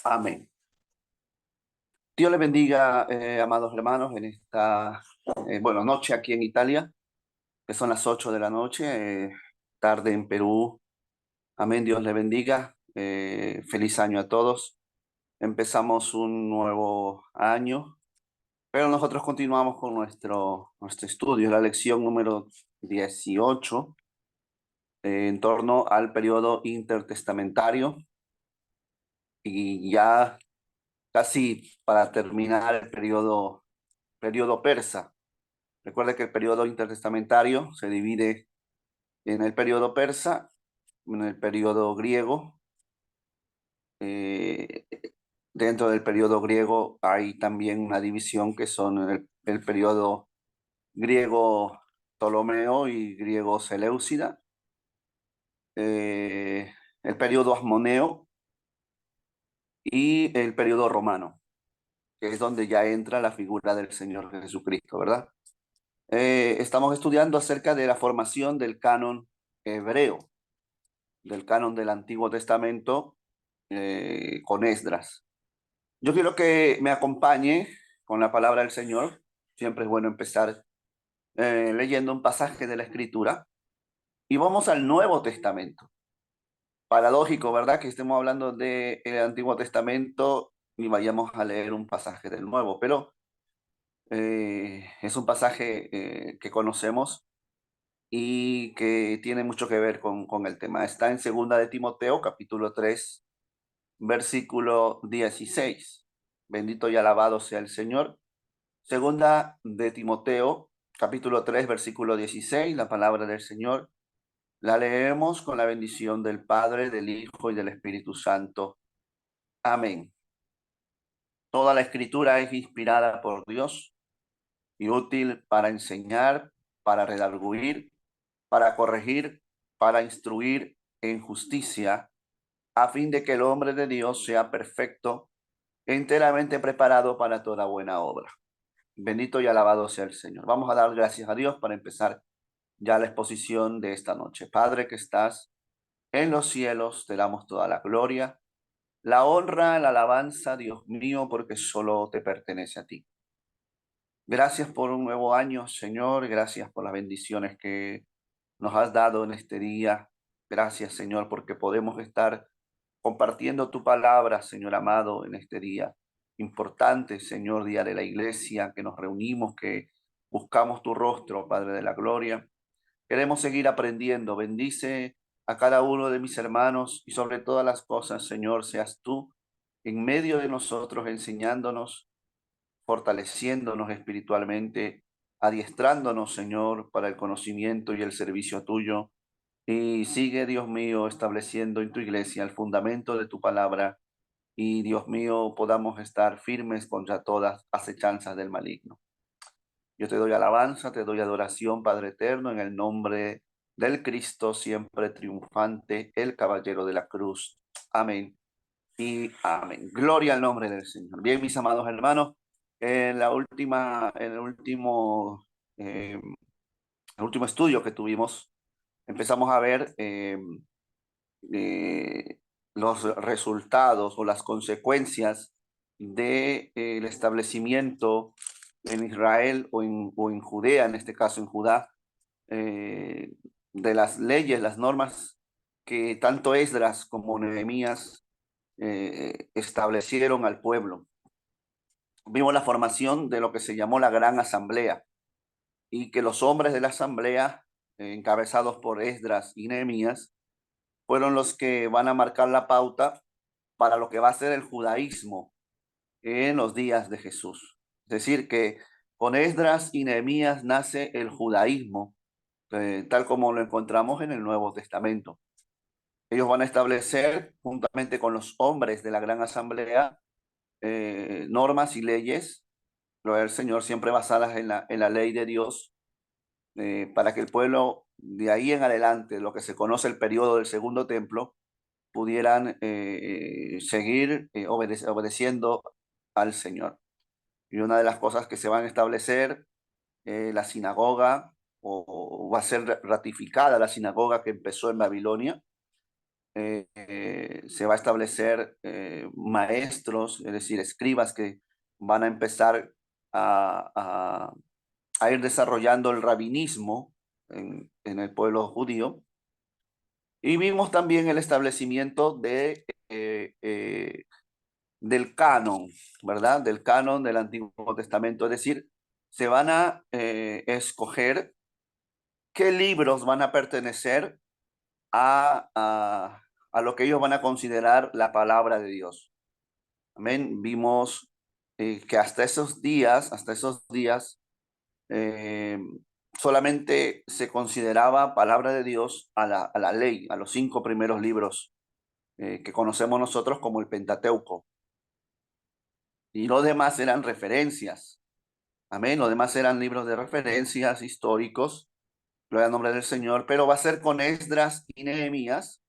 Amén. Dios les bendiga, amados hermanos, en esta noche aquí en Italia, que son las 8 de la noche, tarde en Perú. Amén, Dios les bendiga. Feliz año a todos. Empezamos un nuevo año, pero nosotros continuamos con nuestro estudio, la lección número 18, en torno al periodo intertestamentario, y ya casi para terminar el periodo persa. Recuerde que el periodo intertestamentario se divide en el periodo persa, en el periodo griego. Eh, Dentro del periodo griego hay también una división que son el periodo griego Ptolomeo y griego Seleucida, el periodo Asmoneo y el periodo romano, que es donde ya entra la figura del Señor Jesucristo, ¿verdad? Estamos estudiando acerca de la formación del canon hebreo, del canon del Antiguo Testamento, con Esdras. Yo quiero que me acompañe con la palabra del Señor. Siempre es bueno empezar leyendo un pasaje de la Escritura. Y vamos al Nuevo Testamento. Paradójico, ¿verdad? Que estemos hablando del Antiguo Testamento y vayamos a leer un pasaje del Nuevo, pero es un pasaje que conocemos y que tiene mucho que ver con el tema. Está en Segunda de Timoteo, capítulo 3, versículo 16. Bendito y alabado sea el Señor. Segunda de Timoteo, capítulo 3, versículo 16, la palabra del Señor. La leemos con la bendición del Padre, del Hijo y del Espíritu Santo. Amén. Toda la escritura es inspirada por Dios y útil para enseñar, para redarguir, para corregir, para instruir en justicia, a fin de que el hombre de Dios sea perfecto, enteramente preparado para toda buena obra. Bendito y alabado sea el Señor. Vamos a dar gracias a Dios para empezar ya la exposición de esta noche. Padre que estás en los cielos, te damos toda la gloria, la honra, la alabanza, Dios mío, porque solo te pertenece a ti. Gracias por un nuevo año, Señor. Gracias por las bendiciones que nos has dado en este día. Gracias, Señor, porque podemos estar compartiendo tu palabra, Señor amado, en este día importante, Señor, día de la iglesia, que nos reunimos, que buscamos tu rostro, Padre de la gloria. Queremos seguir aprendiendo. Bendice a cada uno de mis hermanos y sobre todas las cosas, Señor, seas tú en medio de nosotros, enseñándonos, fortaleciéndonos espiritualmente, adiestrándonos, Señor, para el conocimiento y el servicio tuyo. Y sigue, Dios mío, estableciendo en tu iglesia el fundamento de tu palabra. Y, Dios mío, podamos estar firmes contra todas acechanzas del maligno. Yo te doy alabanza, te doy adoración, Padre eterno, en el nombre del Cristo siempre triunfante, el caballero de la cruz. Amén y amén. Gloria al nombre del Señor. Bien, mis amados hermanos, en eh, el último estudio que tuvimos, empezamos a ver eh, los resultados o las consecuencias del establecimiento en Israel o en Judea, en este caso en Judá, eh, de las leyes, las normas que tanto Esdras como Nehemías establecieron al pueblo. Vimos la formación de lo que se llamó la Gran Asamblea y que los hombres de la Asamblea, encabezados por Esdras y Nehemías, fueron los que van a marcar la pauta para lo que va a ser el judaísmo en los días de Jesús. Es decir, que con Esdras y Nehemías nace el judaísmo, tal como lo encontramos en el Nuevo Testamento. Ellos van a establecer, juntamente con los hombres de la Gran Asamblea, normas y leyes, gloria al Señor, siempre basadas en la ley de Dios, para que el pueblo de ahí en adelante, lo que se conoce el periodo del Segundo Templo, pudieran seguir obedeciendo al Señor. Y una de las cosas que se van a establecer, la sinagoga, o va a ser ratificada la sinagoga que empezó en Babilonia, se va a establecer maestros, es decir, escribas que van a empezar a, a- a ir desarrollando el rabinismo en el pueblo judío. Y vimos también el establecimiento del canon, ¿verdad? Del canon del Antiguo Testamento. Es decir, se van a escoger qué libros van a pertenecer a lo que ellos van a considerar la palabra de Dios. Amén. Vimos que hasta esos días, eh, solamente se consideraba palabra de Dios a la ley, a los 5 primeros libros que conocemos nosotros como el Pentateuco. Y los demás eran referencias. Amén. Los demás eran libros de referencias históricos. Gloria al nombre del Señor. Pero va a ser con Esdras y Nehemías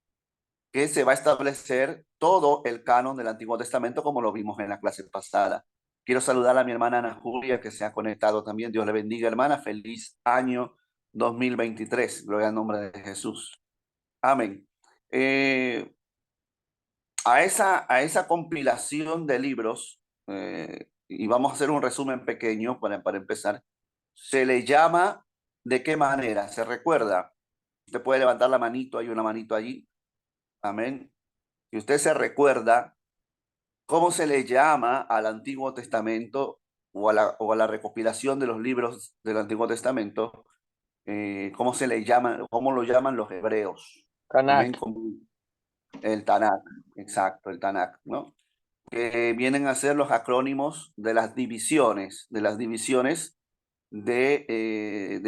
que se va a establecer todo el canon del Antiguo Testamento, como lo vimos en la clase pasada. Quiero saludar a mi hermana Ana Julia, que se ha conectado también. Dios le bendiga, hermana. Feliz año 2023. Gloria al nombre de Jesús. Amén. Eh, a esa compilación de libros, y vamos a hacer un resumen pequeño para empezar, se le llama, ¿de qué manera? ¿Se recuerda? Usted puede levantar la manito, hay una manito allí. Amén. Y usted se recuerda cómo se le llama al Antiguo Testamento o a la recopilación de los libros del Antiguo Testamento, cómo se le llama, cómo lo llaman los hebreos. Amén. Tanakh. Como el Tanakh, exacto, el Tanakh, ¿no? Que vienen a ser los acrónimos de las divisiones de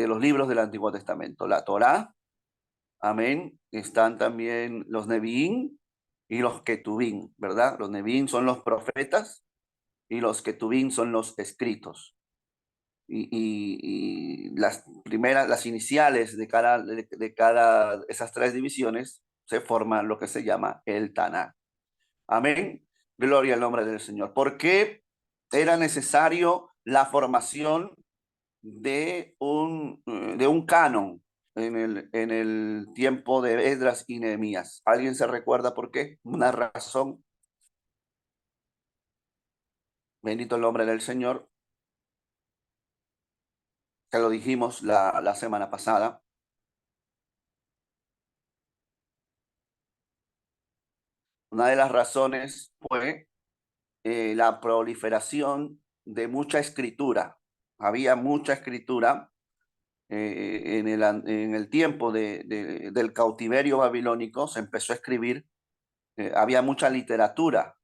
los libros del Antiguo Testamento. La Torá, amén, están también los Neviín y los Ketubín, ¿verdad? Los Neviín son los profetas y los Ketubín son los escritos. Y las primeras, las iniciales de cada esas tres divisiones se forman lo que se llama el Tanakh. Amén. Gloria al nombre del Señor. ¿Por qué era necesario la formación de un canon en el tiempo de Esdras y Nehemías? ¿Alguien se recuerda por qué? Una razón. Bendito el nombre del Señor. Que lo dijimos la semana pasada. Una de las razones fue la proliferación de mucha escritura. Había mucha escritura en el tiempo del cautiverio babilónico. Se empezó a escribir, había mucha literatura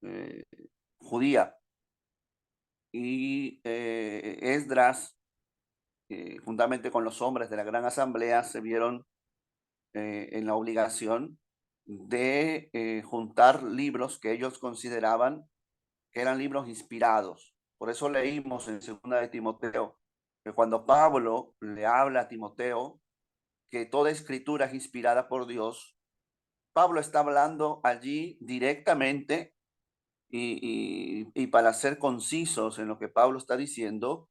eh, judía. Y Esdras, juntamente con los hombres de la gran asamblea, se vieron en la obligación de juntar libros que ellos consideraban que eran libros inspirados. Por eso leímos en segunda de Timoteo que cuando Pablo le habla a Timoteo que toda escritura es inspirada por Dios, Pablo está hablando allí directamente y para ser concisos en lo que Pablo está diciendo,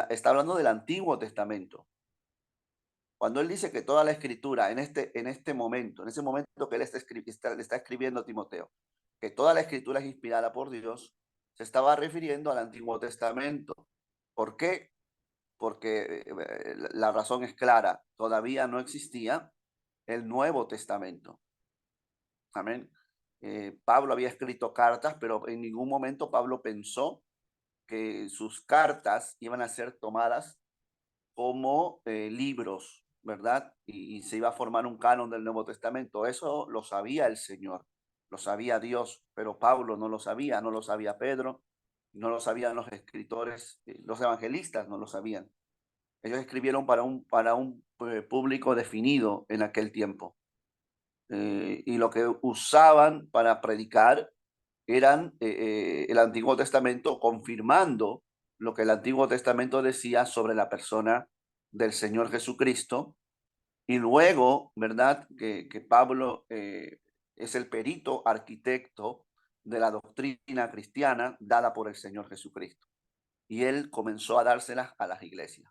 está hablando del Antiguo Testamento. Cuando él dice que toda la escritura en este momento, en ese momento que él le está escribiendo a Timoteo, que toda la escritura es inspirada por Dios, se estaba refiriendo al Antiguo Testamento. ¿Por qué? Porque la razón es clara, todavía no existía el Nuevo Testamento. Amén. Pablo había escrito cartas, pero en ningún momento Pablo pensó que sus cartas iban a ser tomadas como libros, ¿verdad? Y se iba a formar un canon del Nuevo Testamento. Eso lo sabía el Señor, lo sabía Dios, pero Pablo no lo sabía, no lo sabía Pedro, no lo sabían los escritores, los evangelistas no lo sabían. Ellos escribieron para un público definido en aquel tiempo. Y lo que usaban para predicar eran el Antiguo Testamento confirmando lo que el Antiguo Testamento decía sobre la persona del Señor Jesucristo. Y luego, ¿verdad? Que Pablo es el perito arquitecto de la doctrina cristiana dada por el Señor Jesucristo. Y él comenzó a dárselas a las iglesias.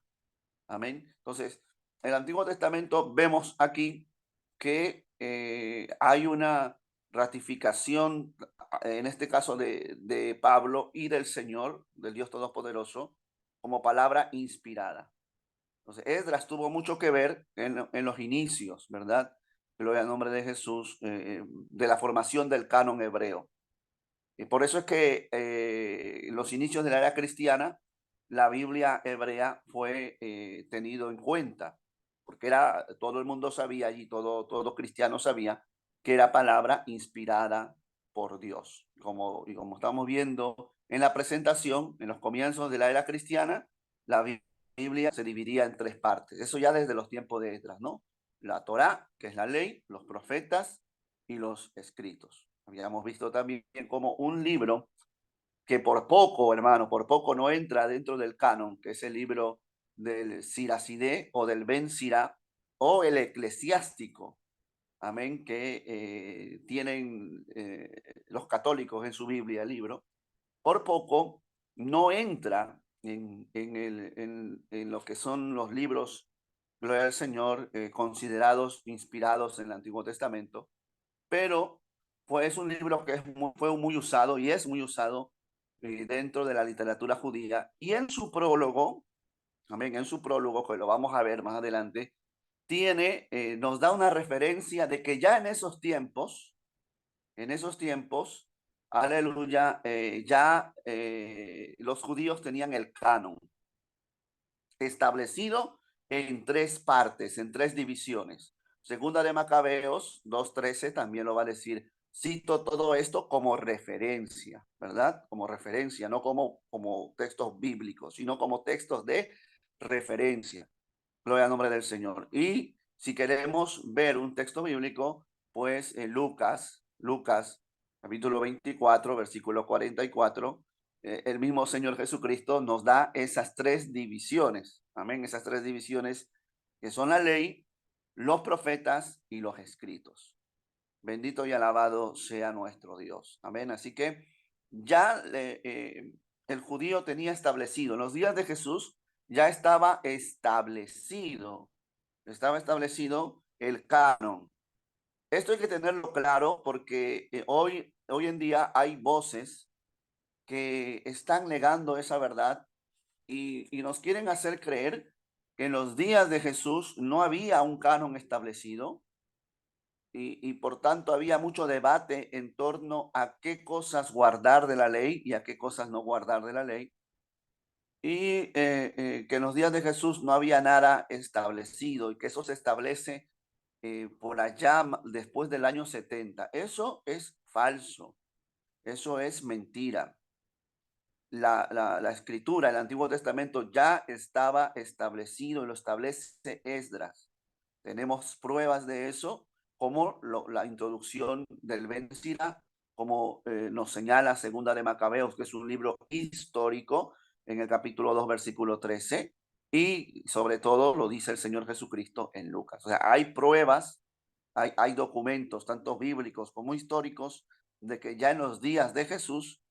Amén. Entonces, en el Antiguo Testamento vemos aquí que hay una ratificación, en este caso de Pablo y del Señor, del Dios Todopoderoso, como palabra inspirada. Entonces, Esdras tuvo mucho que ver en los inicios, ¿verdad? Gloria al nombre de Jesús, de la formación del canon hebreo. Y por eso es que en los inicios de la era cristiana, la Biblia hebrea fue tenido en cuenta, porque era, todo el mundo sabía y todo cristiano sabía que era palabra inspirada por Dios. Y como estamos viendo en la presentación, en los comienzos de la era cristiana, la Biblia se dividía en tres partes. Eso ya desde los tiempos de Esdras, ¿no? La Torá, que es la ley, los profetas y los escritos. Habíamos visto también como un libro que por poco, hermano, por poco no entra dentro del canon, que es el libro del Siracidé o del Ben Sirá o el eclesiástico, amén, que tienen los católicos en su Biblia, el libro, por poco no entra en lo que son los libros, gloria al Señor, considerados inspirados en el Antiguo Testamento, pero pues, es un libro que fue muy usado y es muy usado dentro de la literatura judía. Y en su prólogo, amén, en su prólogo, que lo vamos a ver más adelante, nos da una referencia de que ya en esos tiempos, aleluya, ya los judíos tenían el canon establecido en tres partes, en tres divisiones. Segunda de Macabeos 2:13 también lo va a decir. Cito todo esto como referencia, ¿verdad? Como referencia, no como textos bíblicos, sino como textos de referencia. Gloria al nombre del Señor. Y si queremos ver un texto bíblico, pues en Lucas, capítulo 24, versículo 44, el mismo Señor Jesucristo nos da esas tres divisiones. Amén. Esas tres divisiones que son la ley, los profetas y los escritos. Bendito y alabado sea nuestro Dios. Amén. Así que ya el judío tenía establecido, en los días de Jesús ya estaba establecido el canon. Esto hay que tenerlo claro porque hoy en día hay voces que están negando esa verdad y nos quieren hacer creer que en los días de Jesús no había un canon establecido, y por tanto había mucho debate en torno a qué cosas guardar de la ley y a qué cosas no guardar de la ley. Y que en los días de Jesús no había nada establecido y que eso se establece por allá después del año 70. Eso es falso, eso es mentira. La escritura, el Antiguo Testamento ya estaba establecido y lo establece Esdras. Tenemos pruebas de eso, como la introducción del Ben Sira, como nos señala Segunda de Macabeos, que es un libro histórico, en el capítulo 2, versículo 13, y sobre todo lo dice el Señor Jesucristo en Lucas. O sea, hay pruebas, hay documentos, tanto bíblicos como históricos, de que ya en los días de Jesús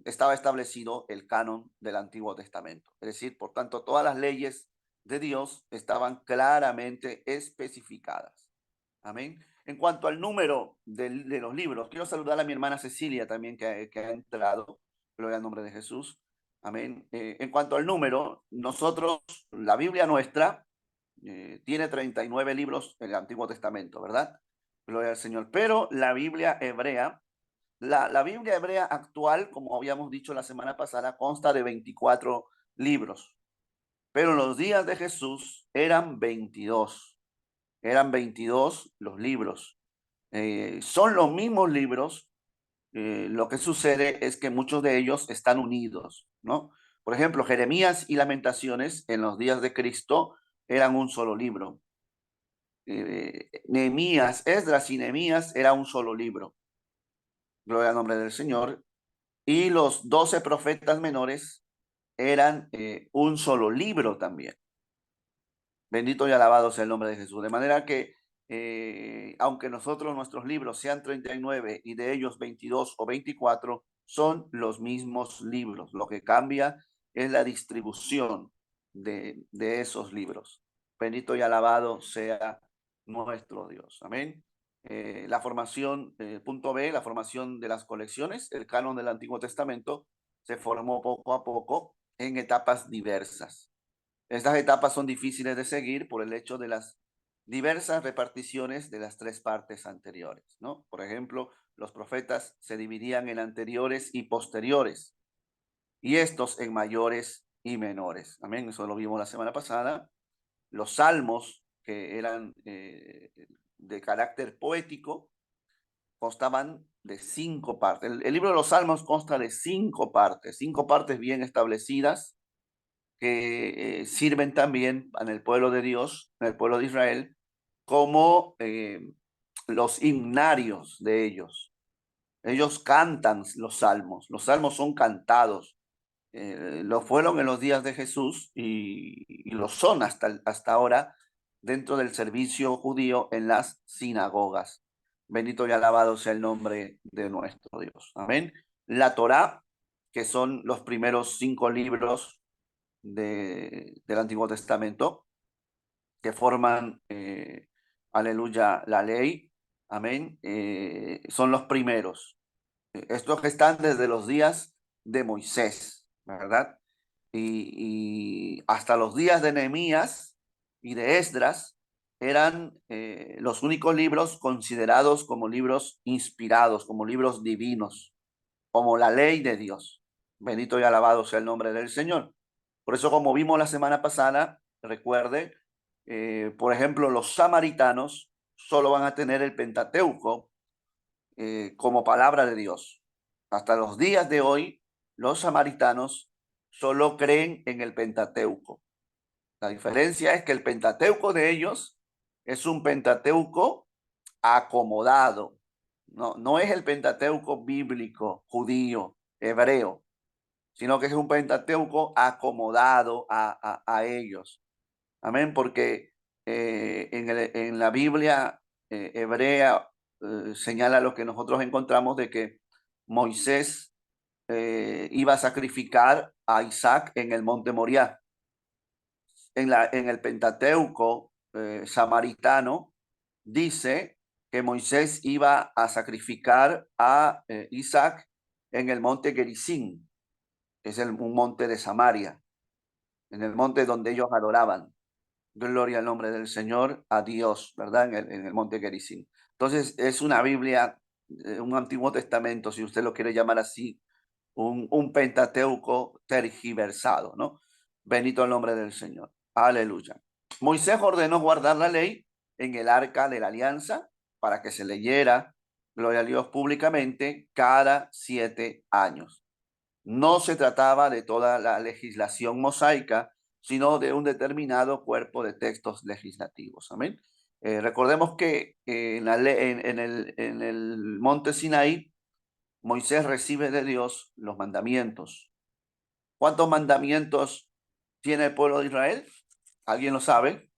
estaba establecido el canon del Antiguo Testamento. Es decir, por tanto, todas las leyes de Dios estaban claramente especificadas. Amén. En cuanto al número de los libros, quiero saludar a mi hermana Cecilia también que ha entrado. Gloria al nombre de Jesús. Amén. En cuanto al número, nosotros, la Biblia nuestra, tiene 39 libros en el Antiguo Testamento, ¿verdad? Gloria al Señor. Pero la Biblia hebrea actual, como habíamos dicho la semana pasada, consta de 24 libros. Pero en los días de Jesús eran 22 los libros. Son los mismos libros, lo que sucede es que muchos de ellos están unidos, ¿no? Por ejemplo, Jeremías y Lamentaciones en los días de Cristo eran un solo libro. Nehemías, Esdras y Nehemías era un solo libro. Gloria al nombre del Señor. Y los 12 profetas menores eran un solo libro también. Bendito y alabado sea el nombre de Jesús. De manera que, aunque nuestros libros sean 39 y de ellos 22 o 24, son los mismos libros. Lo que cambia es la distribución de esos libros. Bendito y alabado sea nuestro Dios. Amén. La formación, punto B, la formación de las colecciones, el canon del Antiguo Testamento se formó poco a poco en etapas diversas. Estas etapas son difíciles de seguir por el hecho de las diversas reparticiones de las tres partes anteriores, ¿no? Por ejemplo, los profetas se dividían en anteriores y posteriores, y estos en mayores y menores. Amén, eso lo vimos la semana pasada. Los salmos, que eran de carácter poético, constaban de 5 partes. El libro de los salmos consta de 5 partes bien establecidas, que sirven también en el pueblo de Dios, en el pueblo de Israel, como los himnarios de ellos. Ellos cantan los salmos son cantados. Lo fueron en los días de Jesús y lo son hasta ahora dentro del servicio judío en las sinagogas. Bendito y alabado sea el nombre de nuestro Dios. Amén. La Torá, que son los primeros 5 libros del Antiguo Testamento, que forman, aleluya, la ley, amén, son los primeros. Estos que están desde los días de Moisés, ¿verdad? Y hasta los días de Nehemías y de Esdras eran los únicos libros considerados como libros inspirados, como libros divinos, como la ley de Dios. Bendito y alabado sea el nombre del Señor. Por eso, como vimos la semana pasada, recuerde, por ejemplo, los samaritanos solo van a tener el Pentateuco como palabra de Dios. Hasta los días de hoy, los samaritanos solo creen en el Pentateuco. La diferencia es que el Pentateuco de ellos es un Pentateuco acomodado. No es el Pentateuco bíblico, judío, hebreo, sino que es un Pentateuco acomodado a ellos. Amén, porque en la Biblia hebrea señala lo que nosotros encontramos de que Moisés iba a sacrificar a Isaac en el monte Moriah. En el Pentateuco samaritano dice que Moisés iba a sacrificar a Isaac en el monte Gerizim, es un monte de Samaria, en el monte donde ellos adoraban. Gloria al nombre del Señor, a Dios, ¿verdad? En el monte Gerizim. Entonces, es una Biblia, un Antiguo Testamento, si usted lo quiere llamar así, un Pentateuco tergiversado, ¿no? Bendito el nombre del Señor. Aleluya. Moisés ordenó guardar la ley en el arca de la alianza para que se leyera, gloria a Dios, públicamente cada 7 años. No se trataba de toda la legislación mosaica, sino de un determinado cuerpo de textos legislativos. Amén. Recordemos que en el monte Sinaí, Moisés recibe de Dios los mandamientos. ¿Cuántos mandamientos tiene el pueblo de Israel? ¿Alguien lo sabe?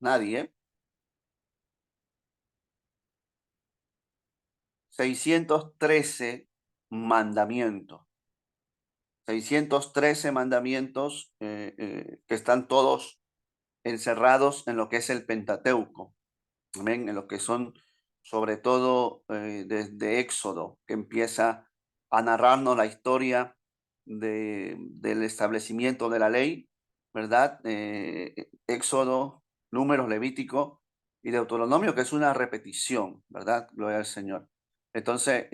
Nadie. 613 mandamientos. 613 mandamientos que están todos encerrados en lo que es el Pentateuco. Amén, en lo que son sobre todo desde Éxodo, que empieza a narrarnos la historia del establecimiento de la ley, ¿verdad? Éxodo, Números, Levítico y Deuteronomio, que es una repetición, ¿verdad? Gloria al Señor. Entonces,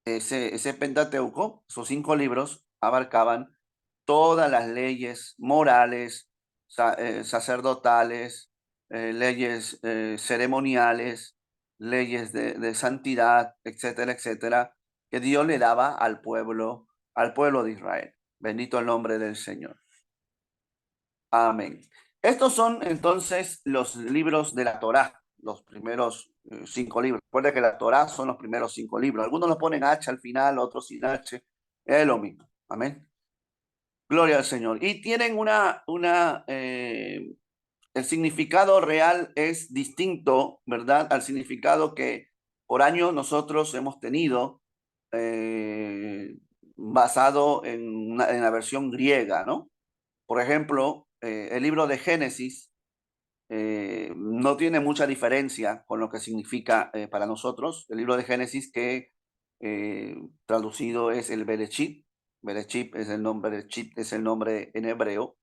ese Pentateuco, esos 5 libros, abarcaban todas las leyes morales, sacerdotales, leyes ceremoniales, leyes de santidad, etcétera, etcétera, que Dios le daba al pueblo de Israel. Bendito el nombre del Señor. Amén. Estos son entonces los libros de la Torá, los primeros 5 libros. Recuerda que la Torá son los primeros 5 libros. Algunos los ponen H al final, otros sin H. Es lo mismo. Amén. Gloria al Señor. Y tienen el significado real es distinto, ¿verdad? Al significado que por años nosotros hemos tenido basado en la versión griega, ¿no? Por ejemplo, el libro de Génesis no tiene mucha diferencia con lo que significa para nosotros. El libro de Génesis que traducido es el Bereshit. Bereshit es el nombre en hebreo,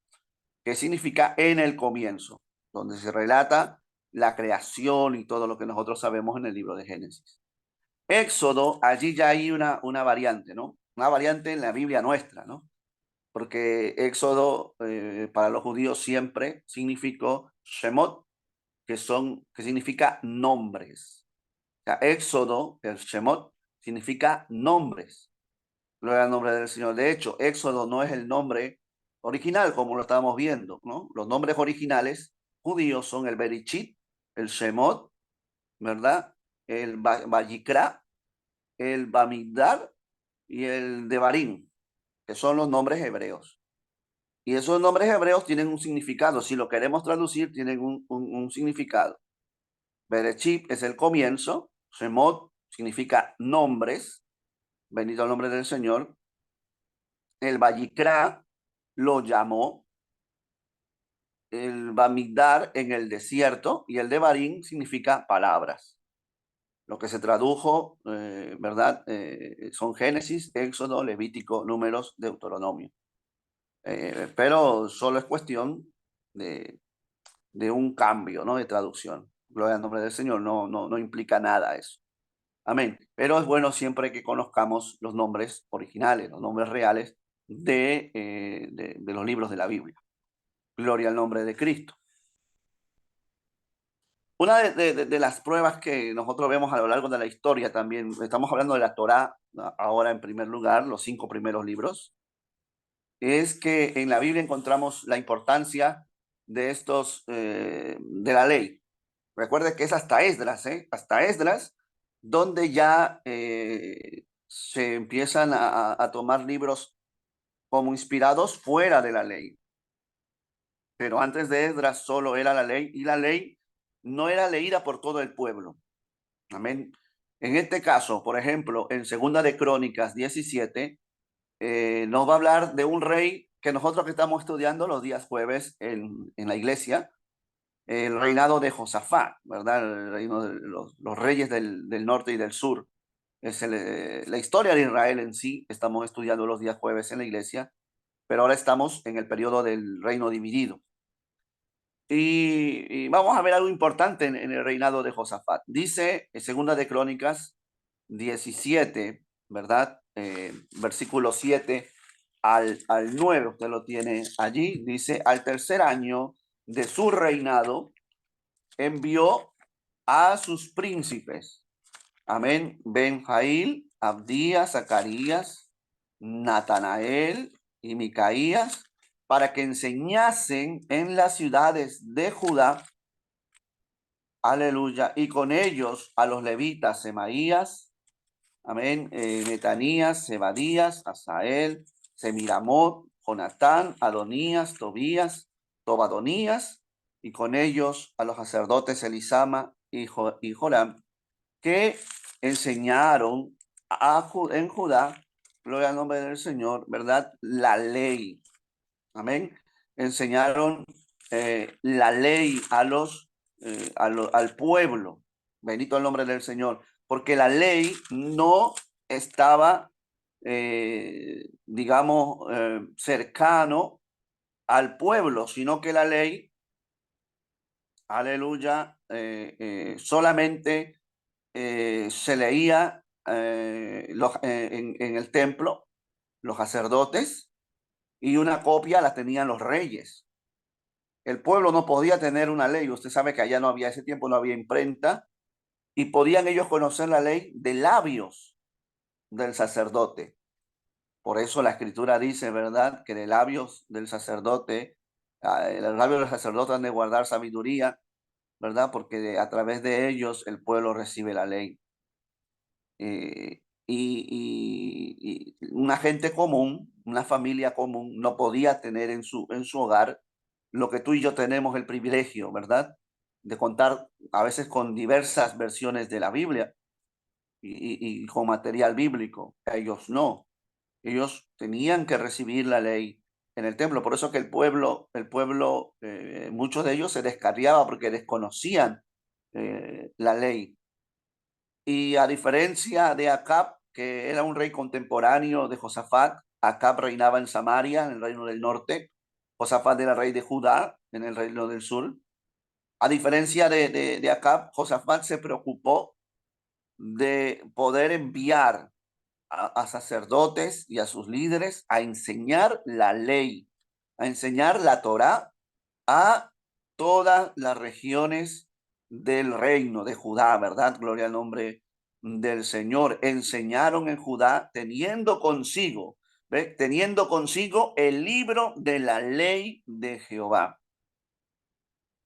que significa en el comienzo, donde se relata la creación y todo lo que nosotros sabemos en el libro de Génesis. Éxodo, allí ya hay una variante, ¿no? Una variante en la Biblia nuestra, ¿no? Porque Éxodo para los judíos siempre significó Shemot, que significa nombres. O sea, Éxodo, el Shemot, significa nombres. Gloria al nombre del Señor. De hecho, Éxodo no es el nombre original, como lo estamos viendo, ¿no? Los nombres originales judíos son el Berichit, el Shemot, ¿verdad? El Vayikra, el Bamidbar y el Devarim, que son los nombres hebreos. Y esos nombres hebreos tienen un significado. Si lo queremos traducir, tienen un significado. Berechit es el comienzo. Shemot significa nombres. Bendito el nombre del Señor. El Vayikra lo llamó. El Bamidbar en el desierto. Y el Devarim significa palabras. Lo que se tradujo, ¿verdad? Son Génesis, Éxodo, Levítico, Números, Deuteronomio. Pero solo es cuestión de un cambio, ¿no? De traducción. Gloria al nombre del Señor, no implica nada eso. Amén. Pero es bueno siempre que conozcamos los nombres originales, los nombres reales de los libros de la Biblia. Gloria al nombre de Cristo. Una de las pruebas que nosotros vemos a lo largo de la historia también, estamos hablando de la Torá ahora en primer lugar, los 5 primeros libros, es que en la Biblia encontramos la importancia de estos, de la ley. Recuerde que es hasta Esdras, hasta Esdras, donde ya se empiezan a tomar libros como inspirados fuera de la ley. Pero antes de Esdras solo era la ley y la ley no era leída por todo el pueblo. Amén. En este caso, por ejemplo, en Segunda de Crónicas 17, nos va a hablar de un rey que nosotros que estamos estudiando los días jueves en la iglesia, el reinado de Josafat, ¿verdad? El reino de los reyes del norte y del sur. Es la historia de Israel en sí, estamos estudiando los días jueves en la iglesia, pero ahora estamos en el periodo del reino dividido. Y vamos a ver algo importante en el reinado de Josafat. Dice en Segunda de Crónicas 17, ¿verdad? Versículo 7 al 9, usted lo tiene allí. Dice, al tercer año de su reinado, envió a sus príncipes. Amén. Benjail, Abdías, Zacarías, Natanael y Micaías para que enseñasen en las ciudades de Judá. Aleluya. Y con ellos a los levitas Semaías, amén, Netanías, Zebadías, Asael, Semiramot, Jonatán, Adonías, Tobías, Tobadonías, y con ellos a los sacerdotes Elisama y Joram, que enseñaron en Judá, gloria al nombre del Señor, ¿verdad? La ley. Amén. Enseñaron la ley al pueblo. Bendito el nombre del Señor. Porque la ley no estaba, digamos, cercano al pueblo, sino que la ley, aleluya, solamente se leía en el templo, los sacerdotes, y una copia la tenían los reyes. El pueblo no podía tener una ley. Usted sabe que allá no había, ese tiempo no había imprenta, y podían ellos conocer la ley de labios del sacerdote. Por eso la escritura dice, ¿verdad?, que de labios del sacerdote, los labios del sacerdote han de guardar sabiduría, ¿verdad? Porque a través de ellos el pueblo recibe la ley. Y una gente común, una familia común, no podía tener en su hogar lo que tú y yo tenemos el privilegio, ¿verdad? De contar a veces con diversas versiones de la Biblia. y con material bíblico. Ellos no. Ellos tenían que recibir la ley en el templo. Por eso que muchos de ellos se descarriaba porque desconocían la ley. Y a diferencia de Acab, que era un rey contemporáneo de Josafat, Acab reinaba en Samaria, en el reino del norte. Josafat era rey de Judá, en el reino del sur. A diferencia de Acab, Josafat se preocupó de poder enviar a sacerdotes y a sus líderes a enseñar la ley, a enseñar la Torá a todas las regiones del reino de Judá, ¿verdad? Gloria al nombre del Señor. Enseñaron en Judá teniendo consigo, ¿ve? Teniendo consigo el libro de la ley de Jehová.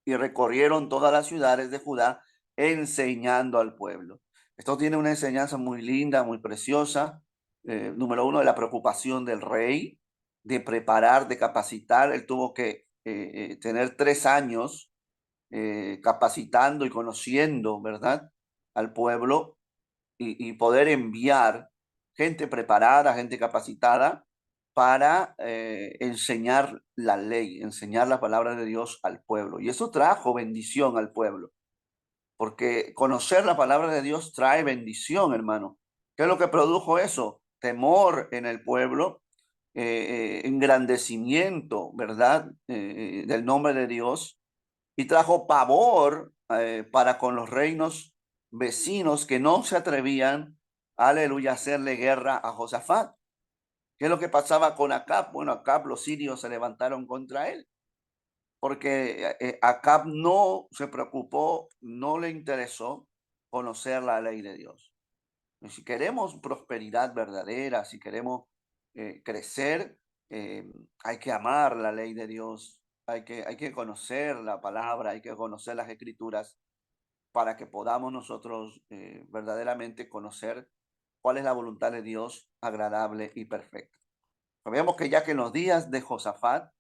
Y recorrieron todas las ciudades de Judá enseñando al pueblo. Esto tiene una enseñanza muy linda, muy preciosa. Número uno, de la preocupación del rey, de preparar, de capacitar. Él tuvo que tener 3 años capacitando y conociendo, ¿verdad?, al pueblo y poder enviar gente preparada, gente capacitada para enseñar la ley, enseñar la palabra de Dios al pueblo. Y eso trajo bendición al pueblo, porque conocer la palabra de Dios trae bendición, hermano. ¿Qué es lo que produjo eso? Temor en el pueblo, engrandecimiento, ¿verdad?, del nombre de Dios, y trajo pavor para con los reinos vecinos que no se atrevían, aleluya, a hacerle guerra a Josafat. ¿Qué es lo que pasaba con Acab? Bueno, Acab, los sirios se levantaron contra él, porque Acab no se preocupó, no le interesó conocer la ley de Dios. Y si queremos prosperidad verdadera, si queremos crecer, eh, hay que amar la ley de Dios, hay que conocer la palabra, hay que conocer las escrituras para que podamos nosotros verdaderamente conocer cuál es la voluntad de Dios agradable y perfecta. Sabemos que ya que en los días de Josafat,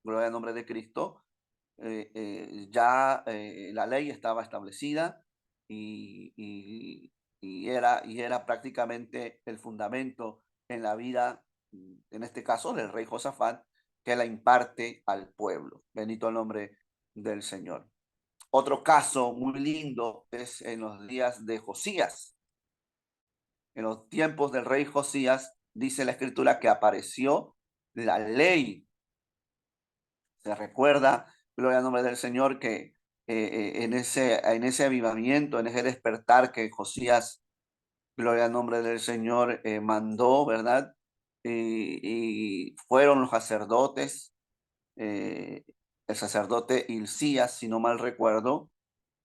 gloria al nombre de Cristo, ya la ley estaba establecida y, y- y era prácticamente el fundamento en la vida, en este caso del rey Josafat, que la imparte al pueblo. Bendito el nombre del Señor. Otro caso muy lindo es en los días de Josías. En los tiempos del rey Josías, dice la escritura que apareció la ley. Se recuerda, gloria al nombre del Señor, que en ese avivamiento, en ese despertar que Josías, gloria al nombre del Señor, mandó, ¿verdad? Y fueron los sacerdotes, eh, el sacerdote Hilcías, si no mal recuerdo,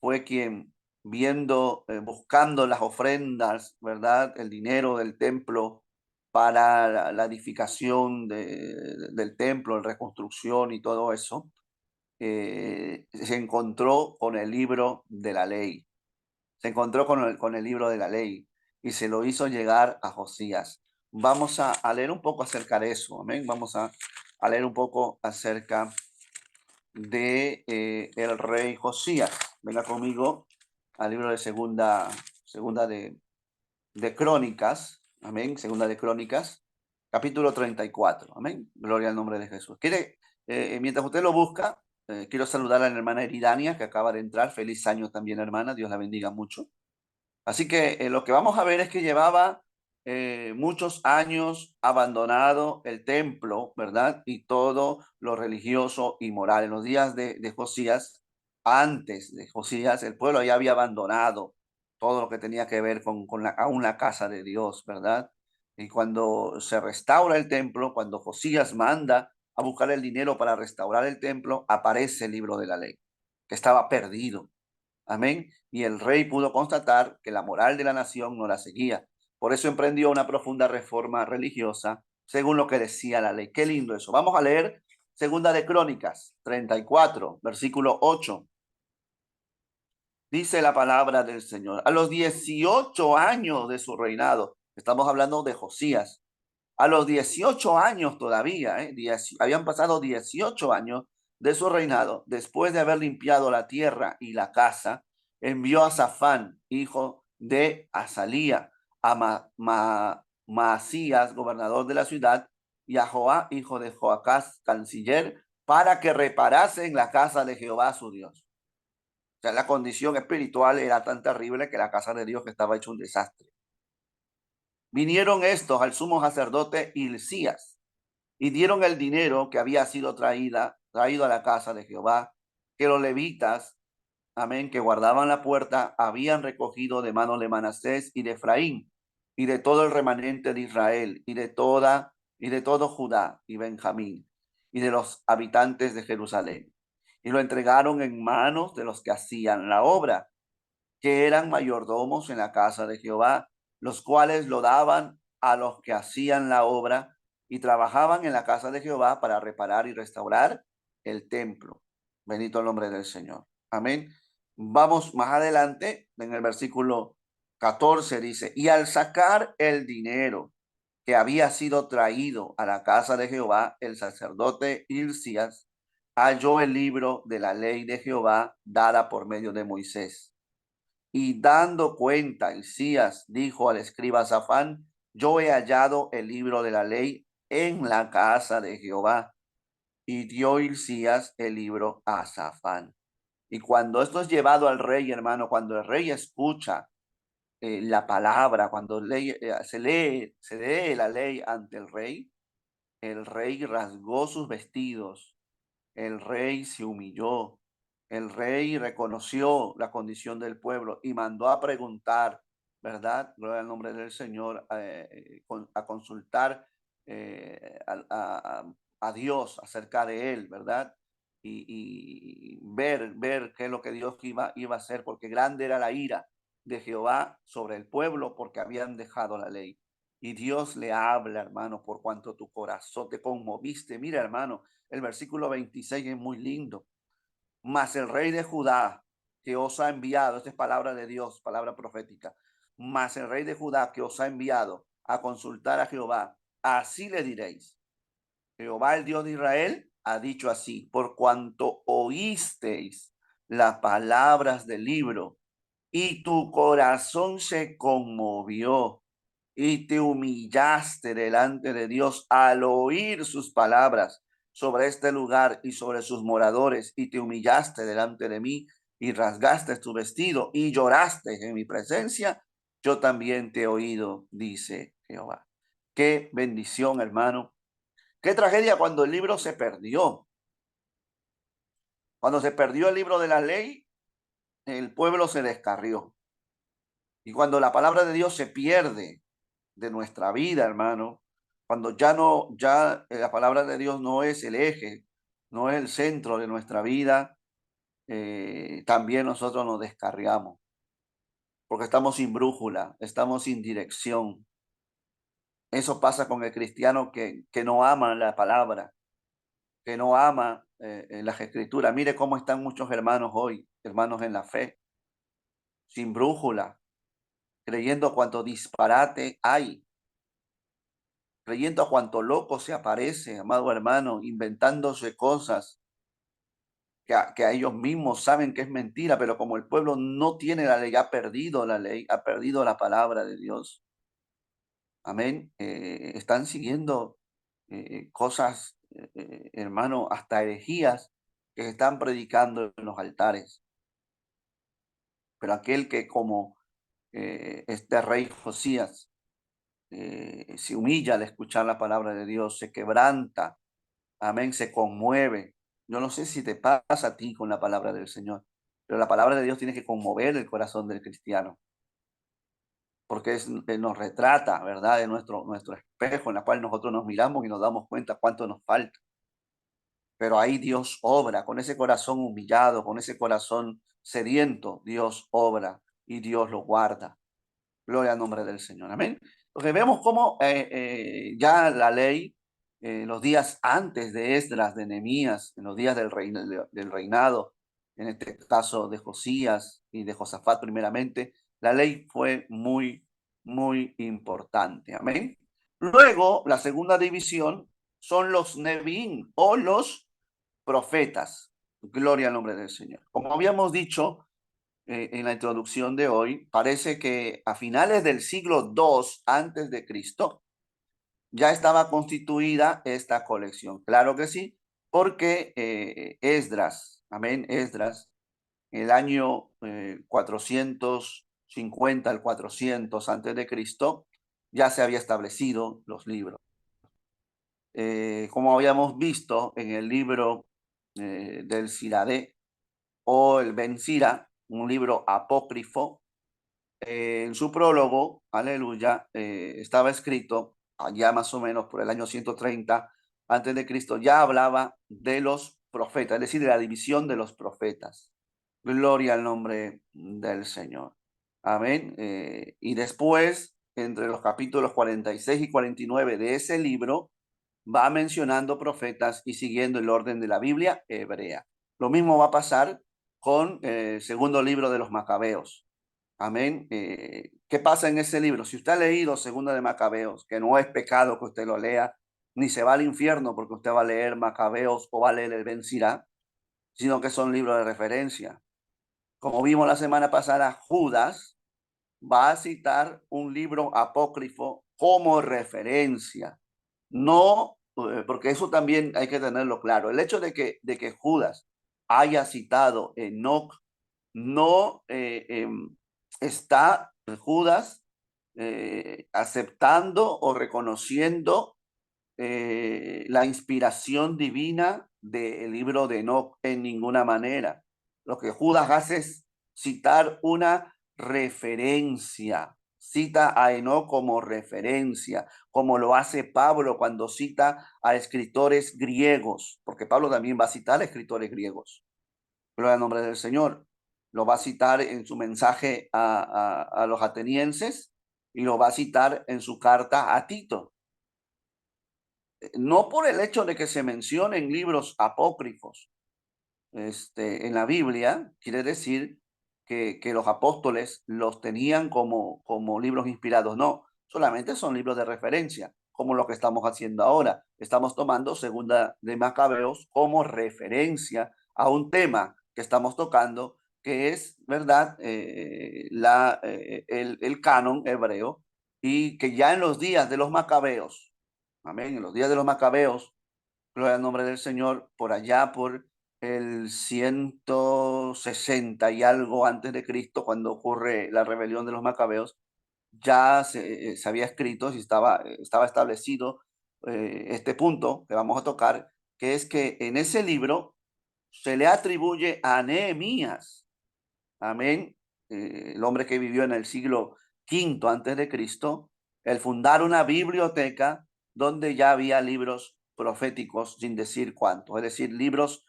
fue quien viendo, buscando las ofrendas, ¿verdad? El dinero del templo para la edificación del templo, la reconstrucción y todo eso, se encontró con el libro de la ley, se encontró con el libro de la ley y se lo hizo llegar a Josías. Vamos a leer un poco acerca de eso, amén. Vamos a leer un poco acerca de el rey Josías. Venga conmigo al libro de segunda de Crónicas, amén, segunda de Crónicas, capítulo 34, amén, gloria al nombre de Jesús. Mientras usted lo busca, quiero saludar a la hermana Eridania, que acaba de entrar. Feliz año también, hermana, Dios la bendiga mucho. Así que lo que vamos a ver es que llevaba muchos años abandonado el templo, ¿verdad? Y todo lo religioso y moral. En los días de Josías, antes de Josías, el pueblo ya había abandonado todo lo que tenía que ver con aún la casa de Dios, ¿verdad? Y cuando se restaura el templo, cuando Josías manda a buscar el dinero para restaurar el templo, aparece el libro de la ley, que estaba perdido. Amén. Y el rey pudo constatar que la moral de la nación no la seguía. Por eso emprendió una profunda reforma religiosa, según lo que decía la ley. Qué lindo eso. Vamos a leer Segunda de Crónicas 34, versículo 8. Dice la palabra del Señor. A los 18 años de su reinado, estamos hablando de Josías, a los 18 años todavía, habían pasado 18 años de su reinado, después de haber limpiado la tierra y la casa, envió a Safán, hijo de Azalía, a Maasías, gobernador de la ciudad, y a Joá, hijo de Joacás, canciller, para que reparasen la casa de Jehová su Dios. O sea, la condición espiritual era tan terrible que la casa de Dios estaba hecho un desastre. Vinieron estos al sumo sacerdote Hilcías y dieron el dinero que había sido traído a la casa de Jehová, que los levitas, amén, que guardaban la puerta, habían recogido de manos de Manasés y de Efraín, y de todo el remanente de Israel, y de todo Judá y Benjamín, y de los habitantes de Jerusalén. Y lo entregaron en manos de los que hacían la obra, que eran mayordomos en la casa de Jehová, los cuales lo daban a los que hacían la obra y trabajaban en la casa de Jehová para reparar y restaurar el templo. Bendito el nombre del Señor. Amén. Vamos más adelante, en el versículo 14 dice, y al sacar el dinero que había sido traído a la casa de Jehová, el sacerdote Hilcías halló el libro de la ley de Jehová dada por medio de Moisés. Y dando cuenta, Hilcías dijo al escriba Safán, yo he hallado el libro de la ley en la casa de Jehová. Y dio Hilcías el libro a Safán. Y cuando esto es llevado al rey, hermano, cuando el rey escucha la palabra, cuando se lee la ley ante el rey rasgó sus vestidos, el rey se humilló, el rey reconoció la condición del pueblo y mandó a preguntar, ¿verdad? Gloria al nombre del Señor, a consultar a Dios acerca de él, ¿verdad? Y ver qué es lo que Dios iba a hacer, porque grande era la ira de Jehová sobre el pueblo porque habían dejado la ley. Y Dios le habla, hermano, por cuanto tu corazón te conmoviste. Mira, hermano, el versículo 26 es muy lindo. Mas el rey de Judá que os ha enviado, esta es palabra de Dios, palabra profética, mas el rey de Judá que os ha enviado a consultar a Jehová, así le diréis, Jehová el Dios de Israel ha dicho así, por cuanto oísteis las palabras del libro y tu corazón se conmovió y te humillaste delante de Dios al oír sus palabras sobre este lugar y sobre sus moradores, y te humillaste delante de mí y rasgaste tu vestido y lloraste en mi presencia, yo también te he oído, dice Jehová. Qué bendición, hermano. Qué tragedia cuando el libro se perdió. Cuando se perdió el libro de la ley, el pueblo se descarrió. Y cuando la palabra de Dios se pierde de nuestra vida, hermano, cuando la palabra de Dios no es el eje, no es el centro de nuestra vida, también nosotros nos descarriamos, porque estamos sin brújula, estamos sin dirección. Eso pasa con el cristiano que no ama la palabra, que no ama las escrituras. Mire cómo están muchos hermanos hoy, hermanos en la fe, sin brújula, creyendo cuánto disparate hay, creyendo a cuánto loco se aparece, amado hermano, inventándose cosas que a ellos mismos saben que es mentira, pero como el pueblo no tiene la ley, ha perdido la ley, ha perdido la palabra de Dios. Amén. Están siguiendo cosas, hermano, hasta herejías que se están predicando en los altares. Pero aquel que como este rey Josías se humilla al escuchar la palabra de Dios, se quebranta, amén, se conmueve. Yo no sé si te pasa a ti con la palabra del Señor, pero la palabra de Dios tiene que conmover el corazón del cristiano, porque nos retrata, ¿verdad?, de nuestro espejo en la cual nosotros nos miramos y nos damos cuenta cuánto nos falta. Pero ahí Dios obra, con ese corazón humillado, con ese corazón sediento, Dios obra y Dios lo guarda. Gloria al nombre del Señor. Amén. Porque vemos cómo ya la ley, los días antes de Esdras, de Nehemías, en los días del reinado, en este caso de Josías y de Josafat primeramente, la ley fue muy, muy importante. Amén. Luego, la segunda división son los Neviín o los profetas. Gloria al nombre del Señor. Como habíamos dicho, en la introducción de hoy, parece que a finales del siglo II antes de Cristo ya estaba constituida esta colección. Claro que sí, porque Esdras, amén, Esdras, el año 450 al 400 antes de Cristo, ya se había establecido los libros. Como habíamos visto en el libro del Siradé o el Ben Sira, un libro apócrifo, en su prólogo, aleluya, estaba escrito allá más o menos por el año 130 antes de Cristo, ya hablaba de los profetas, es decir, de la división de los profetas. Gloria al nombre del Señor. Amén. Y después, entre los capítulos 46 y 49 de ese libro, va mencionando profetas y siguiendo el orden de la Biblia hebrea. Lo mismo va a pasar con el segundo libro de los Macabeos. Amén. ¿Qué pasa en ese libro? Si usted ha leído Segunda de Macabeos, que no es pecado que usted lo lea, ni se va al infierno porque usted va a leer Macabeos o va a leer el Ben Sira, sino que son libros de referencia. Como vimos la semana pasada, Judas va a citar un libro apócrifo como referencia. No, porque eso también hay que tenerlo claro. El hecho de que Judas haya citado Enoch no está Judas aceptando o reconociendo la inspiración divina del libro de Enoch en ninguna manera. Lo que Judas hace es citar una referencia, cita a Enoch como referencia, como lo hace Pablo cuando cita a escritores griegos, porque Pablo también va a citar a escritores griegos. Gloria al nombre del Señor. Lo va a citar en su mensaje a los atenienses y lo va a citar en su carta a Tito. No por el hecho de que se mencionen libros apócrifos en la Biblia, quiere decir que los apóstoles los tenían como libros inspirados. No, solamente son libros de referencia, como lo que estamos haciendo ahora. Estamos tomando Segunda de Macabeos como referencia a un tema que estamos tocando, que es, ¿verdad?, el canon hebreo, y que ya en los días de los Macabeos, amén, en los días de los Macabeos, gloria al nombre del Señor, por allá por el 160 y algo antes de Cristo, cuando ocurre la rebelión de los Macabeos, ya se había escrito, estaba establecido este punto que vamos a tocar, que es que en ese libro se le atribuye a Nehemías, amén, el hombre que vivió en el siglo V antes de Cristo, el fundar una biblioteca donde ya había libros proféticos sin decir cuántos, es decir, libros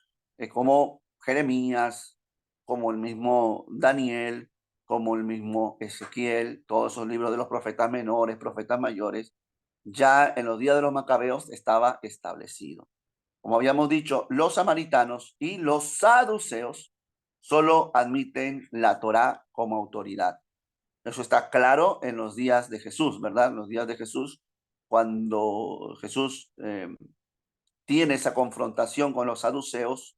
como Jeremías, como el mismo Daniel, como el mismo Ezequiel, todos esos libros de los profetas menores, profetas mayores, ya en los días de los macabeos estaba establecido. Como habíamos dicho, los samaritanos y los saduceos solo admiten la Torá como autoridad. Eso está claro en los días de Jesús, ¿verdad? En los días de Jesús, cuando Jesús tiene esa confrontación con los saduceos.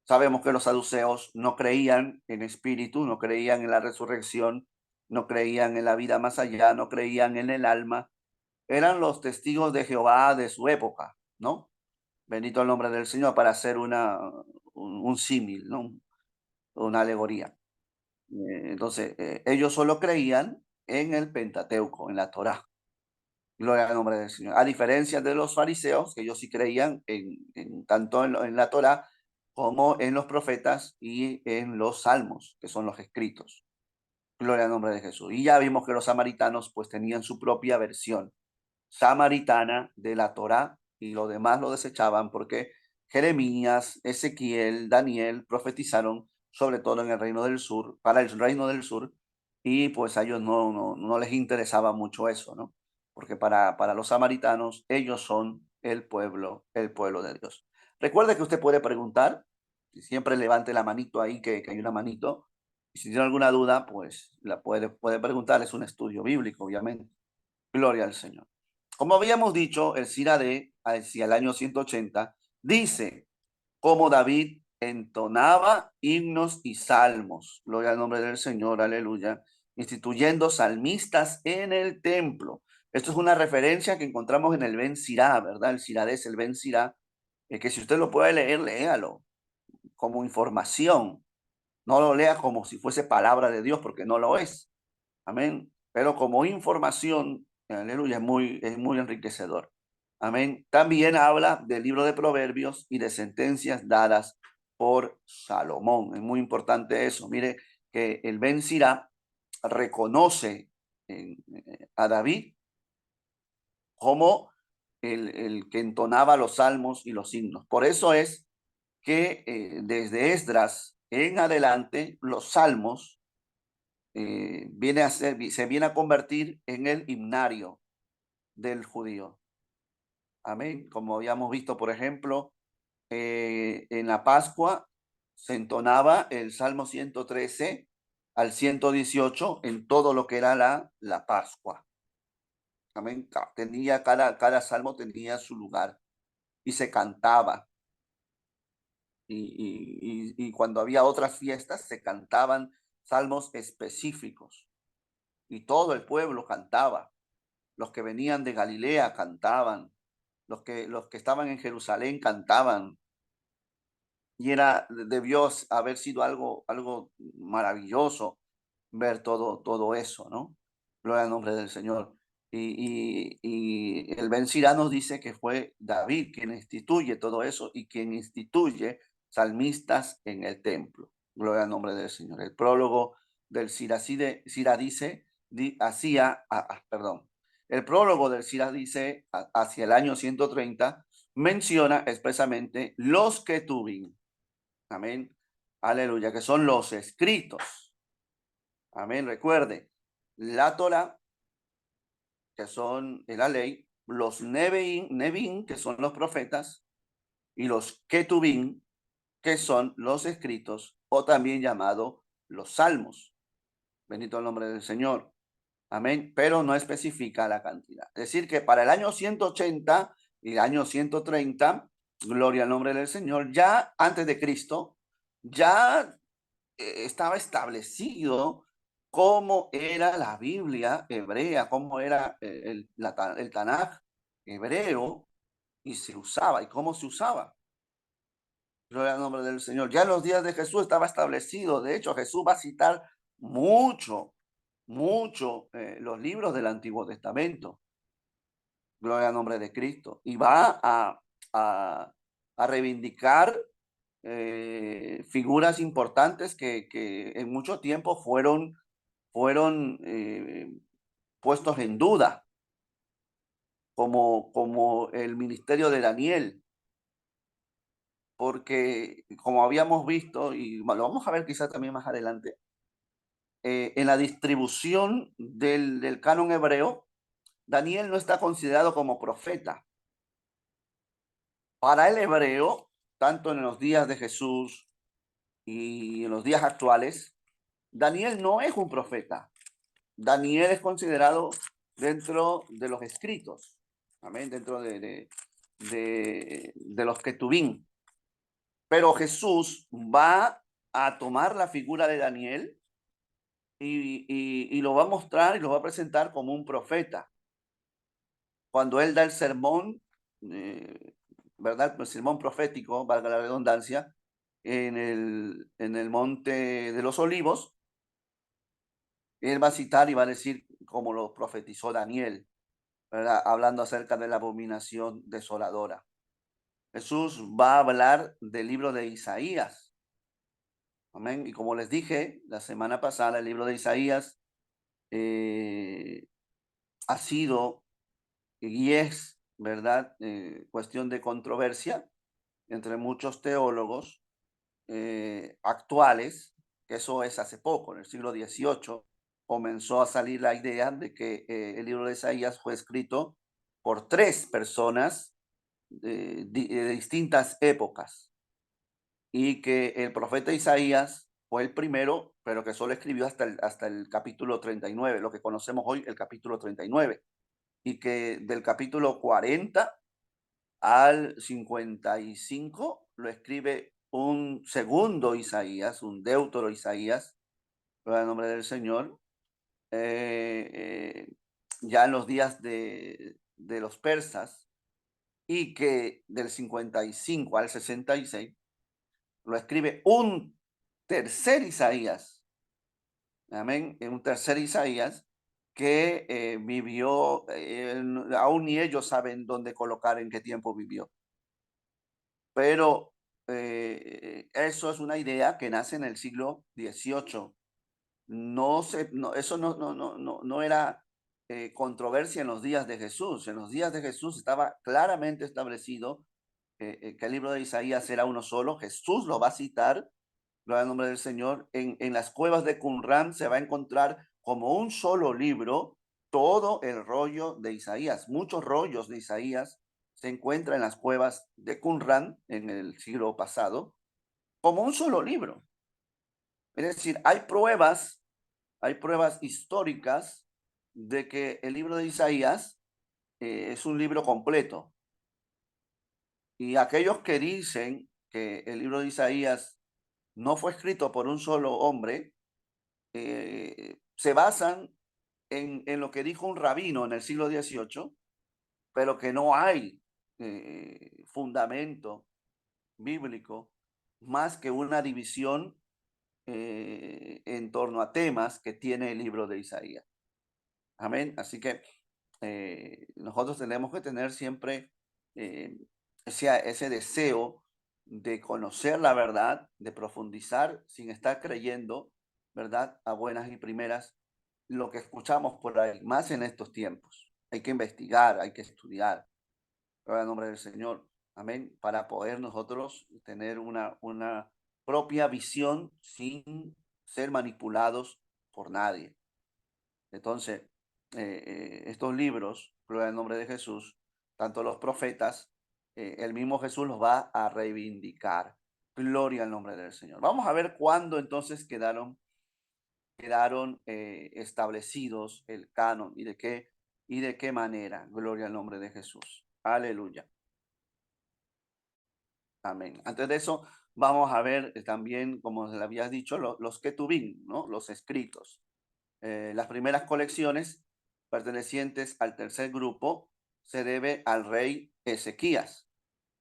Sabemos que los saduceos no creían en espíritu, no creían en la resurrección, no creían en la vida más allá, no creían en el alma. Eran los testigos de Jehová de su época, ¿no? Bendito el nombre del Señor, para hacer un símil, ¿no? Una alegoría. Entonces, ellos solo creían en el Pentateuco, en la Torá. Gloria al nombre del Señor. A diferencia de los fariseos, que ellos sí creían tanto en la Torá como en los profetas y en los salmos, que son los escritos. Gloria al nombre de Jesús. Y ya vimos que los samaritanos pues tenían su propia versión samaritana de la Torá y lo demás lo desechaban porque Jeremías, Ezequiel, Daniel profetizaron sobre todo en el reino del sur, para el reino del sur, y pues a ellos no les interesaba mucho eso, ¿no? Porque para los samaritanos ellos son el pueblo de Dios. Recuerde que usted puede preguntar, y siempre levante la manito ahí, que hay una manito, y si tiene alguna duda, pues la puede preguntar, es un estudio bíblico, obviamente. Gloria al Señor. Como habíamos dicho, el Sira D, hacia el año 180, dice cómo David entonaba himnos y salmos, gloria al nombre del Señor, aleluya, instituyendo salmistas en el templo. Esto es una referencia que encontramos en el Ben Sirá, ¿verdad? El Sirá es el Ben Sirá, que si usted lo puede leer, léalo como información. No lo lea como si fuese palabra de Dios, porque no lo es. Amén. Pero como información, aleluya, es muy enriquecedor. Amén. También habla del libro de Proverbios y de sentencias dadas por Salomón. Es muy importante eso. Mire que el Ben Sirá reconoce a David como el que entonaba los salmos y los himnos. Por eso es que desde Esdras en adelante los salmos se viene a convertir en el himnario del judío. Amén. Como habíamos visto, por ejemplo, en la Pascua se entonaba el Salmo 113 al 118 en todo lo que era la Pascua. Amén. Tenía cada salmo tenía su lugar y se cantaba. Y cuando había otras fiestas se cantaban salmos específicos y todo el pueblo cantaba. Los que venían de Galilea cantaban, los que estaban en Jerusalén cantaban, y debió haber sido algo maravilloso ver todo eso, ¿no? Gloria al nombre del Señor. Y el Ben Sirá nos dice que fue David quien instituye todo eso y quien instituye salmistas en el templo. Gloria al nombre del Señor. El prólogo del Sirá dice, perdón, el prólogo del Sirá dice, hacia el año 130, menciona expresamente los Ketubim. Amén. Aleluya, que son los escritos. Amén. Recuerde, la Torah, que son la ley, los Nevin, que son los profetas, y los Ketubim, que son los escritos, o también llamado los salmos. Bendito el nombre del Señor. Amén. Pero no especifica la cantidad. Es decir, que para el año 180 y el año 130, gloria al nombre del Señor, ya antes de Cristo, ya estaba establecido cómo era la Biblia hebrea, cómo era el Tanaj hebreo, y se usaba, y cómo se usaba. Gloria al nombre del Señor. Ya en los días de Jesús estaba establecido. De hecho, Jesús va a citar mucho los libros del Antiguo Testamento. Gloria al nombre de Cristo. Y va a reivindicar figuras importantes que en mucho tiempo fueron puestos en duda, como el ministerio de Daniel, porque como habíamos visto, y lo vamos a ver quizás también más adelante, en la distribución del canon hebreo, Daniel no está considerado como profeta. Para el hebreo, tanto en los días de Jesús y en los días actuales, Daniel no es un profeta. Daniel es considerado dentro de los escritos, amén, dentro de los Ketubim. Pero Jesús va a tomar la figura de Daniel y lo va a mostrar y lo va a presentar como un profeta. Cuando él da el sermón, ¿verdad? El sermón profético, valga la redundancia, en el monte de los olivos, él va a citar y va a decir como lo profetizó Daniel, ¿verdad? Hablando acerca de la abominación desoladora. Jesús va a hablar del libro de Isaías. Amén. Y como les dije la semana pasada, el libro de Isaías ha sido y es, ¿verdad? Cuestión de controversia entre muchos teólogos actuales, que eso es hace poco, en el siglo XVIII, comenzó a salir la idea de que el libro de Isaías fue escrito por tres personas de distintas épocas y que el profeta Isaías fue el primero, pero que solo escribió hasta el capítulo 39, lo que conocemos hoy, el capítulo 39, y que del capítulo 40 al 55 lo escribe un segundo Isaías, un deutero Isaías, gloria al nombre del Señor, ya en los días de los persas, y que del 55 al 66 lo escribe un tercer Isaías, amén, un tercer Isaías que vivió, aún ni ellos saben dónde colocar, en qué tiempo vivió. Pero eso es una idea que nace en el siglo XVIII. Eso no era controversia en los días de Jesús. En los días de Jesús estaba claramente establecido que el libro de Isaías era uno solo. Jesús lo va a citar, gloria al nombre del Señor. En las cuevas de Qumran se va a encontrar como un solo libro todo el rollo de Isaías. Muchos rollos de Isaías se encuentran en las cuevas de Qumran en el siglo pasado como un solo libro. Es decir, hay pruebas históricas de que el libro de Isaías es un libro completo. Y aquellos que dicen que el libro de Isaías no fue escrito por un solo hombre, se basan en lo que dijo un rabino en el siglo XVIII, pero que no hay fundamento bíblico más que una división en torno a temas que tiene el libro de Isaías. Amén. Así que nosotros tenemos que tener siempre ese deseo de conocer la verdad, de profundizar sin estar creyendo, ¿verdad? A buenas y primeras lo que escuchamos por ahí, más en estos tiempos. Hay que investigar, hay que estudiar. Gloria al nombre del Señor. Amén. Para poder nosotros tener una propia visión sin ser manipulados por nadie. Entonces, estos libros, gloria al nombre de Jesús, tanto los profetas, el mismo Jesús los va a reivindicar. Gloria al nombre del Señor. Vamos a ver cuándo entonces quedaron establecidos el canon y de qué manera. Gloria al nombre de Jesús. Aleluya. Amén. Antes de eso, vamos a ver también, como le habías dicho, los ketubín, ¿no? Los escritos. Las primeras colecciones pertenecientes al tercer grupo se debe al rey Ezequías,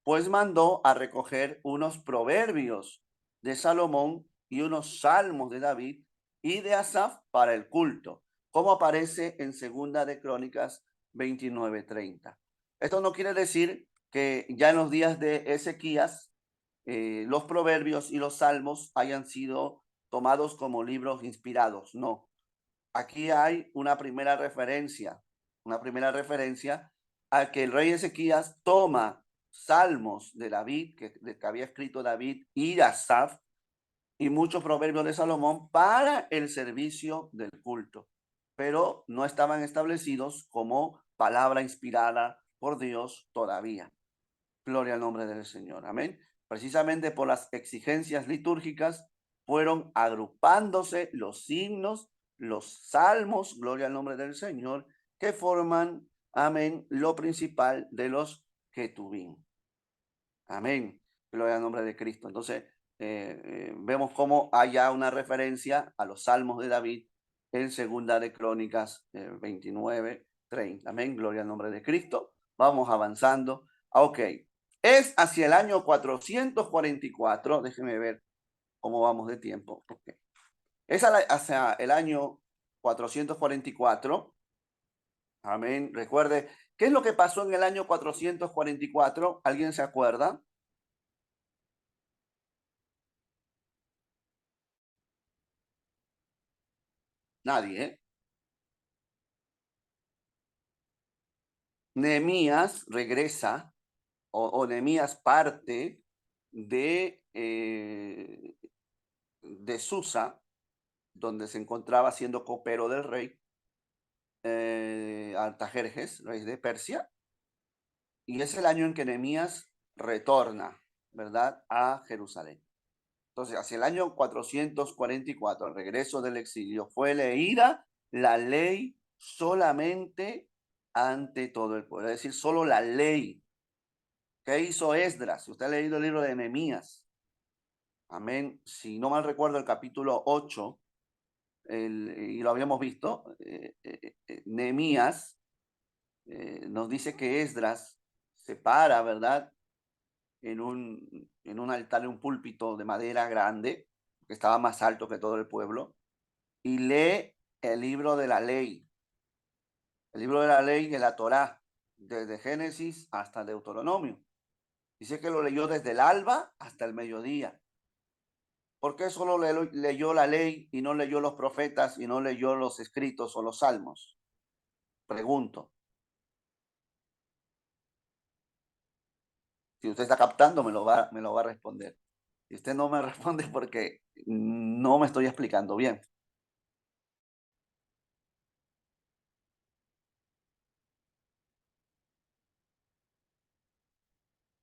pues mandó a recoger unos proverbios de Salomón y unos salmos de David y de Asaf para el culto, como aparece en Segunda de Crónicas 29:30. Esto no quiere decir que ya en los días de Ezequías los proverbios y los salmos hayan sido tomados como libros inspirados, no. Aquí hay una primera referencia a que el rey Ezequías toma salmos de David, que había escrito David y de Asaf, y muchos proverbios de Salomón para el servicio del culto, pero no estaban establecidos como palabra inspirada por Dios todavía. Gloria al nombre del Señor. Amén. Precisamente por las exigencias litúrgicas fueron agrupándose los himnos, los salmos, gloria al nombre del Señor, que forman, amén, lo principal de los ketubín. Amén. Gloria al nombre de Cristo. Entonces, vemos cómo hay ya una referencia a los salmos de David en Segunda de Crónicas 29:30. Amén. Gloria al nombre de Cristo. Vamos avanzando. Ok. Es hacia el año 444. Déjenme ver cómo vamos de tiempo. Okay. Es hacia el año 444. Amén. Recuerde, ¿qué es lo que pasó en el año 444? ¿Alguien se acuerda? Nadie, ¿eh? Nehemías regresa o Nehemías parte de Susa, donde se encontraba siendo copero del rey Artajerjes, rey de Persia, y es el año en que Nehemías retorna, ¿verdad?, a Jerusalén. Entonces, hacia el año 444, al regreso del exilio, fue leída la ley solamente ante todo el pueblo, es decir, solo la ley. ¿Qué hizo Esdras? Si usted ha leído el libro de Nehemías, Amén. Si no mal recuerdo, el capítulo 8, y lo habíamos visto, Nehemías nos dice que Esdras se para, ¿verdad? En un altar, en un púlpito de madera grande, que estaba más alto que todo el pueblo, y lee el libro de la ley, el libro de la ley de la Torá, desde Génesis hasta Deuteronomio. Dice que lo leyó desde el alba hasta el mediodía. ¿Por qué solo leyó la ley y no leyó los profetas y no leyó los escritos o los salmos? Pregunto. Si usted está captando, me lo va a responder. Si usted no me responde porque no me estoy explicando bien.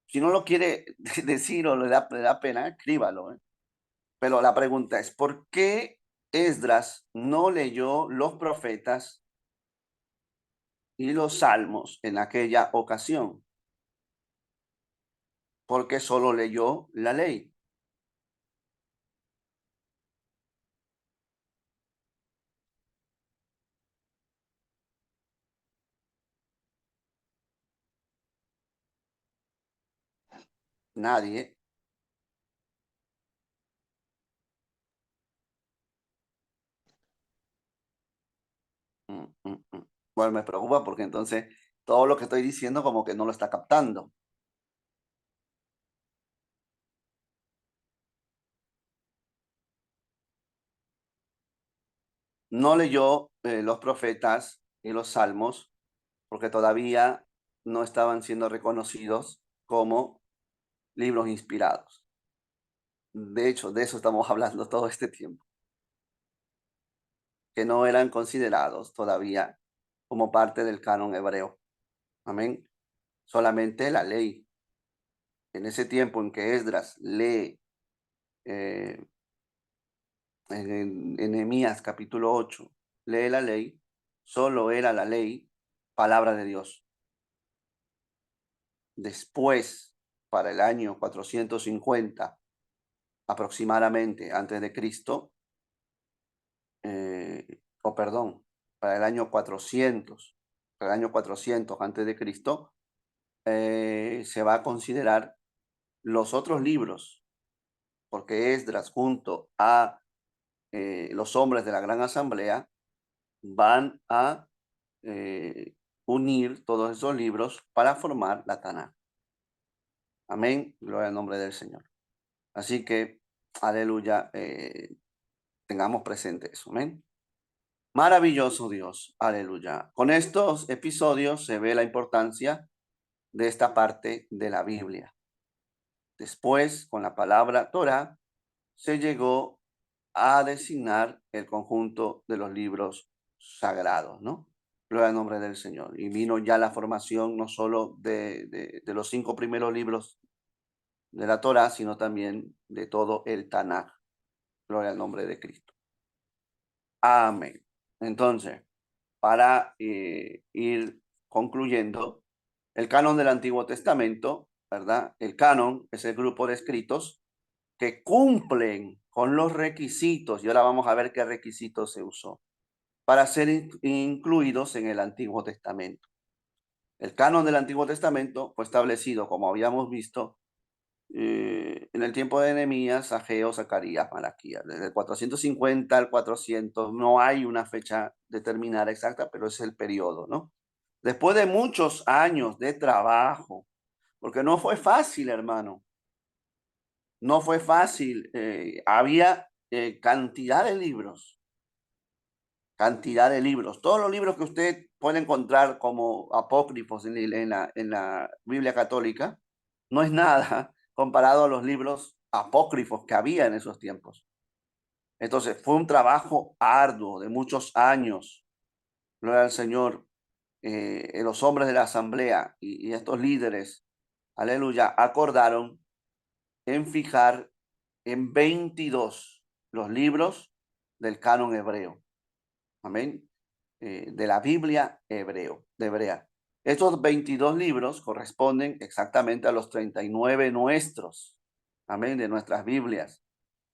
Si no lo quiere decir o le da pena, escríbalo, ¿eh? Pero la pregunta es, ¿por qué Esdras no leyó los profetas y los salmos en aquella ocasión? Porque solo leyó la ley. Nadie. Bueno, me preocupa porque entonces todo lo que estoy diciendo como que no lo está captando. No leyó los profetas y los salmos porque todavía no estaban siendo reconocidos como libros inspirados. De hecho, de eso estamos hablando todo este tiempo, que no eran considerados todavía como parte del canon hebreo. Amén. Solamente la ley. En ese tiempo en que Esdras lee eh, en Nehemías capítulo 8, lee la ley, solo era la ley palabra de Dios. Después, para el año 450 aproximadamente antes de Cristo, o perdón, para el año 400, para el año 400 antes de Cristo, se va a considerar los otros libros, porque Esdras junto a los hombres de la Gran Asamblea van a eh, unir todos esos libros para formar la Tanakh. Amén. Gloria al nombre del Señor. Así que, aleluya, tengamos presente eso. Amén. Maravilloso Dios. Aleluya. Con estos episodios se ve la importancia de esta parte de la Biblia. Después, con la palabra Torah, se llegó a designar el conjunto de los libros sagrados, ¿no? Gloria al nombre del Señor. Y vino ya la formación no solo de los 5 primeros libros de la Torá, sino también de todo el Tanakh. Gloria al nombre de Cristo. Amén. Entonces, para ir concluyendo, el canon del Antiguo Testamento, ¿verdad? El canon es el grupo de escritos que cumplen con los requisitos, y ahora vamos a ver qué requisitos se usó, para ser incluidos en el Antiguo Testamento. El canon del Antiguo Testamento fue establecido, como habíamos visto, en el tiempo de Nehemías, Ageo, Zacarías, Malaquías. Desde el 450 al 400, no hay una fecha determinada exacta, pero es el periodo, ¿no? Después de muchos años de trabajo, porque no fue fácil, hermano, no fue fácil. Había cantidad de libros, cantidad de libros. Todos los libros que usted puede encontrar como apócrifos en la Biblia católica, no es nada comparado a los libros apócrifos que había en esos tiempos. Entonces, fue un trabajo arduo de muchos años. Gloria al Señor. Los hombres de la asamblea y estos líderes, aleluya, acordaron en fijar en 22 los libros del canon hebreo. Amén. De la Biblia hebrea. Estos 22 libros corresponden exactamente a los 39 nuestros. Amén. De nuestras Biblias.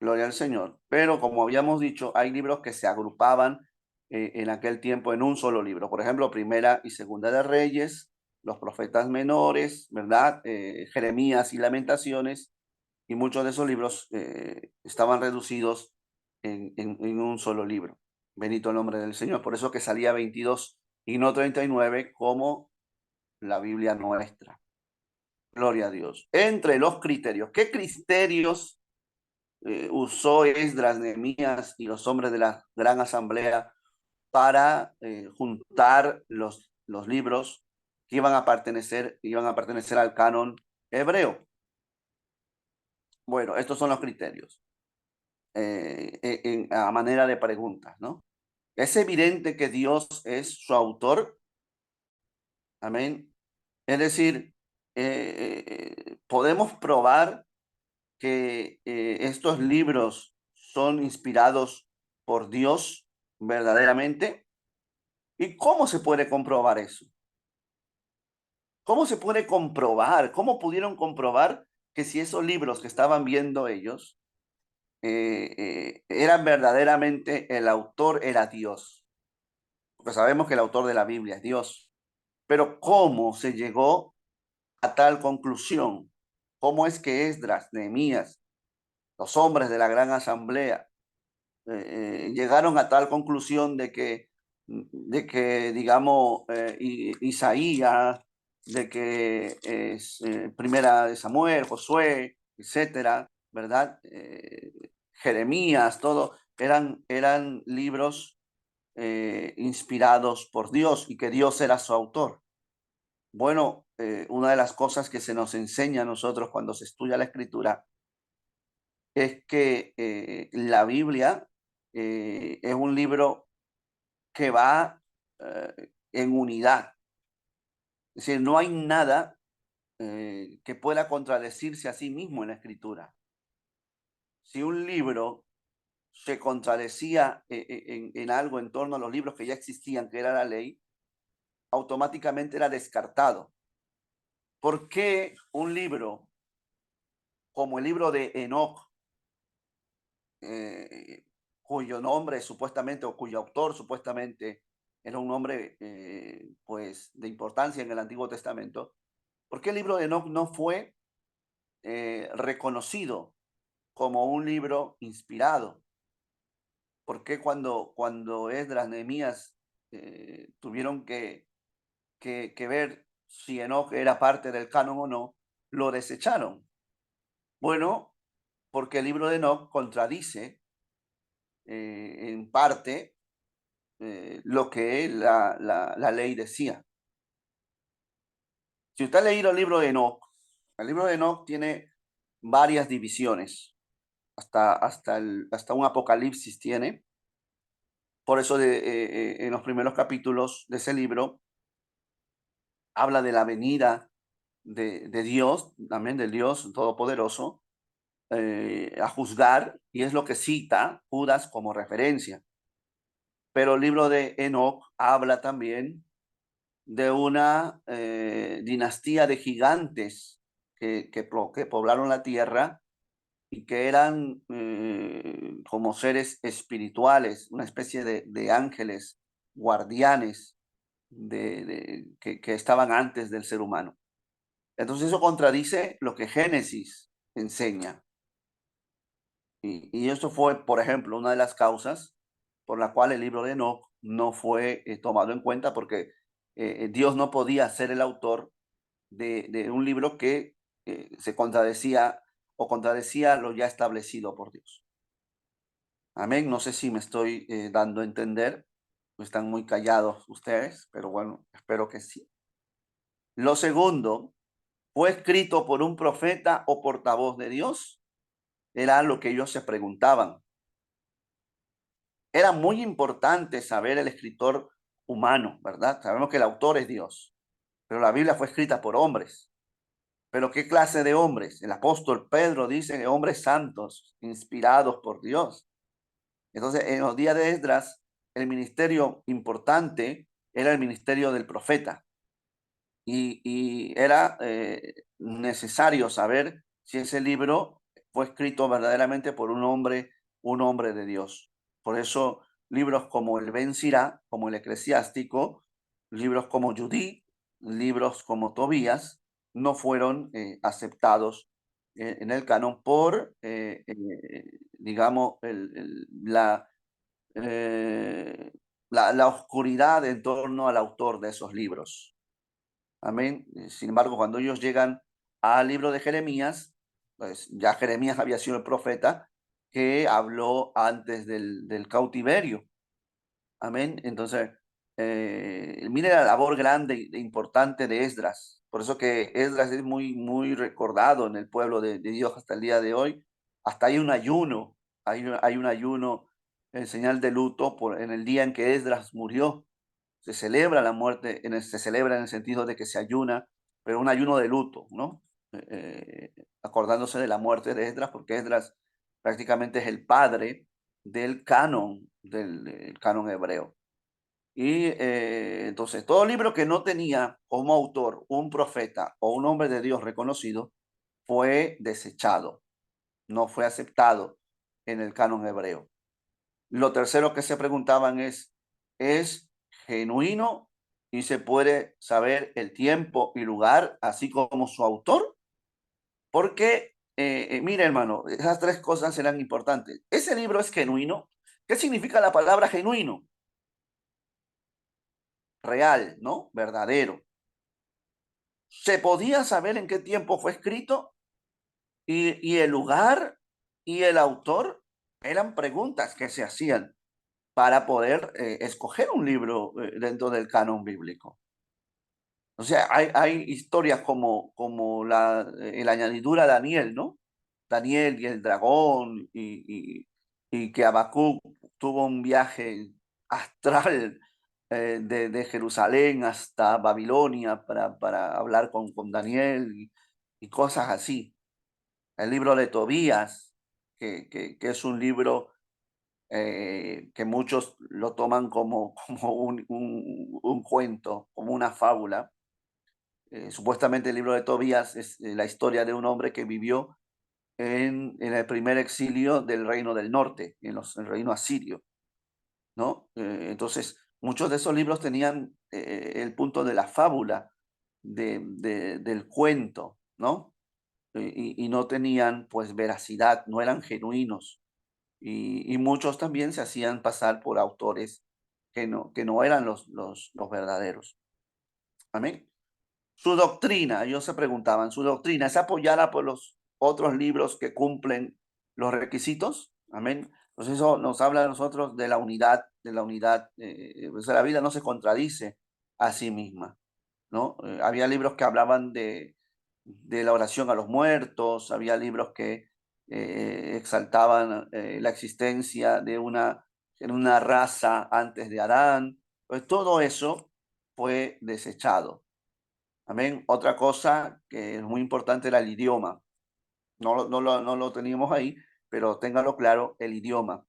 Gloria al Señor. Pero como habíamos dicho, hay libros que se agrupaban en aquel tiempo en un solo libro. Por ejemplo, Primera y Segunda de Reyes, los profetas menores, ¿verdad? Jeremías y Lamentaciones, y muchos de esos libros estaban reducidos en un solo libro. Bendito el nombre del Señor. Por eso que salía 22 y no 39 como la Biblia nuestra. Gloria a Dios. Entre los criterios, ¿qué criterios usó Esdras, Nehemías y los hombres de la gran asamblea para juntar los libros que iban a pertenecer al canon hebreo? Bueno, estos son los criterios a manera de preguntas, ¿no? Es evidente que Dios es su autor, amén. Es decir, podemos probar que estos libros son inspirados por Dios verdaderamente. ¿Y cómo se puede comprobar eso? ¿Cómo se puede comprobar? ¿Cómo pudieron comprobar que si esos libros que estaban viendo ellos eran verdaderamente, el autor era Dios? Porque sabemos que el autor de la Biblia es Dios. Pero ¿cómo se llegó a tal conclusión? ¿Cómo es que Esdras, Nehemías, los hombres de la gran asamblea, llegaron a tal conclusión de que digamos, Isaías, de que es Primera de Samuel, Josué, etcétera, ¿verdad? Jeremías, todo, eran libros inspirados por Dios y que Dios era su autor. Bueno, una de las cosas que se nos enseña a nosotros cuando se estudia la escritura es que la Biblia es un libro que va en unidad. Es decir, no hay nada que pueda contradecirse a sí mismo en la escritura. Si un libro se contradecía en algo en torno a los libros que ya existían, que era la ley, automáticamente era descartado. ¿Por qué un libro como el libro de Enoch, eh, cuyo nombre supuestamente, o cuyo autor supuestamente era un hombre pues de importancia en el Antiguo Testamento, ¿por qué el libro de Enoch no fue reconocido como un libro inspirado? ¿Por qué cuando Esdras, Nehemías tuvieron que ver si Enoch era parte del canon o no, lo desecharon? Bueno, porque el libro de Enoch contradice en parte lo que la ley decía. Si usted ha leído el libro de Enoch tiene varias divisiones, hasta un apocalipsis tiene. Por eso en los primeros capítulos de ese libro habla de la venida de Dios, también del Dios Todopoderoso, a juzgar, y es lo que cita Judas como referencia. Pero el libro de Enoch habla también de una dinastía de gigantes que poblaron la tierra y que eran como seres espirituales, una especie de ángeles, guardianes que estaban antes del ser humano. Entonces eso contradice lo que Génesis enseña. Y eso fue, por ejemplo, una de las causas por la cual el libro de Enoch no fue tomado en cuenta, porque Dios no podía ser el autor de un libro que se contradecía o contradecía lo ya establecido por Dios. Amén. No sé si me estoy dando a entender. Están muy callados ustedes, pero bueno, espero que sí. Lo segundo, ¿fue escrito por un profeta o portavoz de Dios? Era lo que ellos se preguntaban. Era muy importante saber el escritor humano, ¿verdad? Sabemos que el autor es Dios, pero la Biblia fue escrita por hombres. ¿Pero qué clase de hombres? El apóstol Pedro dice que hombres santos, inspirados por Dios. Entonces, en los días de Esdras, el ministerio importante era el ministerio del profeta. Y era necesario saber si ese libro fue escrito verdaderamente por un hombre de Dios. Por eso libros como el Ben Sirá, como el Eclesiástico, libros como Judith, libros como Tobías, no fueron aceptados en el canon por, digamos, eh, la oscuridad en torno al autor de esos libros. Amén. Sin embargo, cuando ellos llegan al libro de Jeremías, pues ya Jeremías había sido el profeta que habló antes del cautiverio. Amén. Entonces, mire la labor grande e importante de Esdras. Por eso que Esdras es muy recordado en el pueblo de Dios hasta el día de hoy. Hasta hay un ayuno, hay un ayuno en señal de luto en el día en que Esdras murió. Se celebra la muerte, se celebra en el sentido de que se ayuna, pero un ayuno de luto, ¿no? Acordándose de la muerte de Esdras, porque Esdras prácticamente es el padre del canon hebreo. Y entonces, todo libro que no tenía como autor un profeta o un hombre de Dios reconocido fue desechado, no fue aceptado en el canon hebreo. Lo tercero que se preguntaban ¿es genuino y se puede saber el tiempo y lugar, así como su autor? Porque, mire hermano, esas tres cosas serán importantes. ¿Ese libro es genuino? ¿Qué significa la palabra genuino? Real, ¿no? Verdadero. ¿Se podía saber en qué tiempo fue escrito? Y el lugar y el autor eran preguntas que se hacían para poder escoger un libro dentro del canon bíblico. O sea, hay historias como la añadidura a Daniel, ¿no? Daniel y el dragón, y que Habacuc tuvo un viaje astral de Jerusalén hasta Babilonia para hablar con Daniel y cosas así. El libro de Tobías, que es un libro que muchos lo toman como un cuento, como una fábula. Supuestamente el libro de Tobías es la historia de un hombre que vivió en el primer exilio del reino del norte, el reino asirio, ¿no? Entonces, muchos de esos libros tenían el punto de la fábula, del cuento, ¿no? Y no tenían pues veracidad, no eran genuinos. Y muchos también se hacían pasar por autores que no eran los verdaderos. Amén. Su doctrina, ellos se preguntaban, ¿su doctrina es apoyada por los otros libros que cumplen los requisitos? Amén. Pues eso nos habla a nosotros de la unidad. Pues la vida no se contradice a sí misma, ¿no? Había libros que hablaban de la oración a los muertos, había libros que exaltaban la existencia en una raza antes de Adán. Pues todo eso fue desechado. Amén. Otra cosa que es muy importante era el idioma. No lo teníamos ahí, pero téngalo claro, el idioma.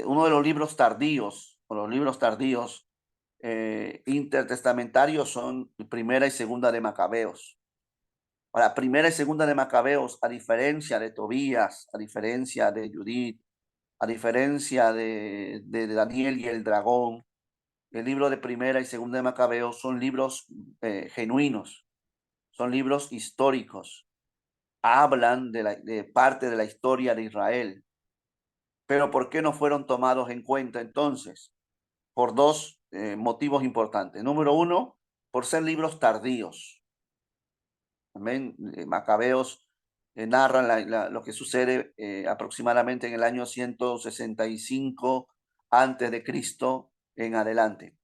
Uno de los libros tardíos, o los libros tardíos intertestamentarios son Primera y Segunda de Macabeos. Ahora, Primera y Segunda de Macabeos, a diferencia de Tobías, a diferencia de Judith, a diferencia de Daniel y el dragón, el libro de Primera y Segunda de Macabeos son libros genuinos, son libros históricos, hablan de parte de la historia de Israel. Pero ¿por qué no fueron tomados en cuenta entonces? Por dos motivos importantes. Número uno, por ser libros tardíos. Amén. Macabeos narran lo que sucede aproximadamente en el año 165 antes de Cristo en adelante.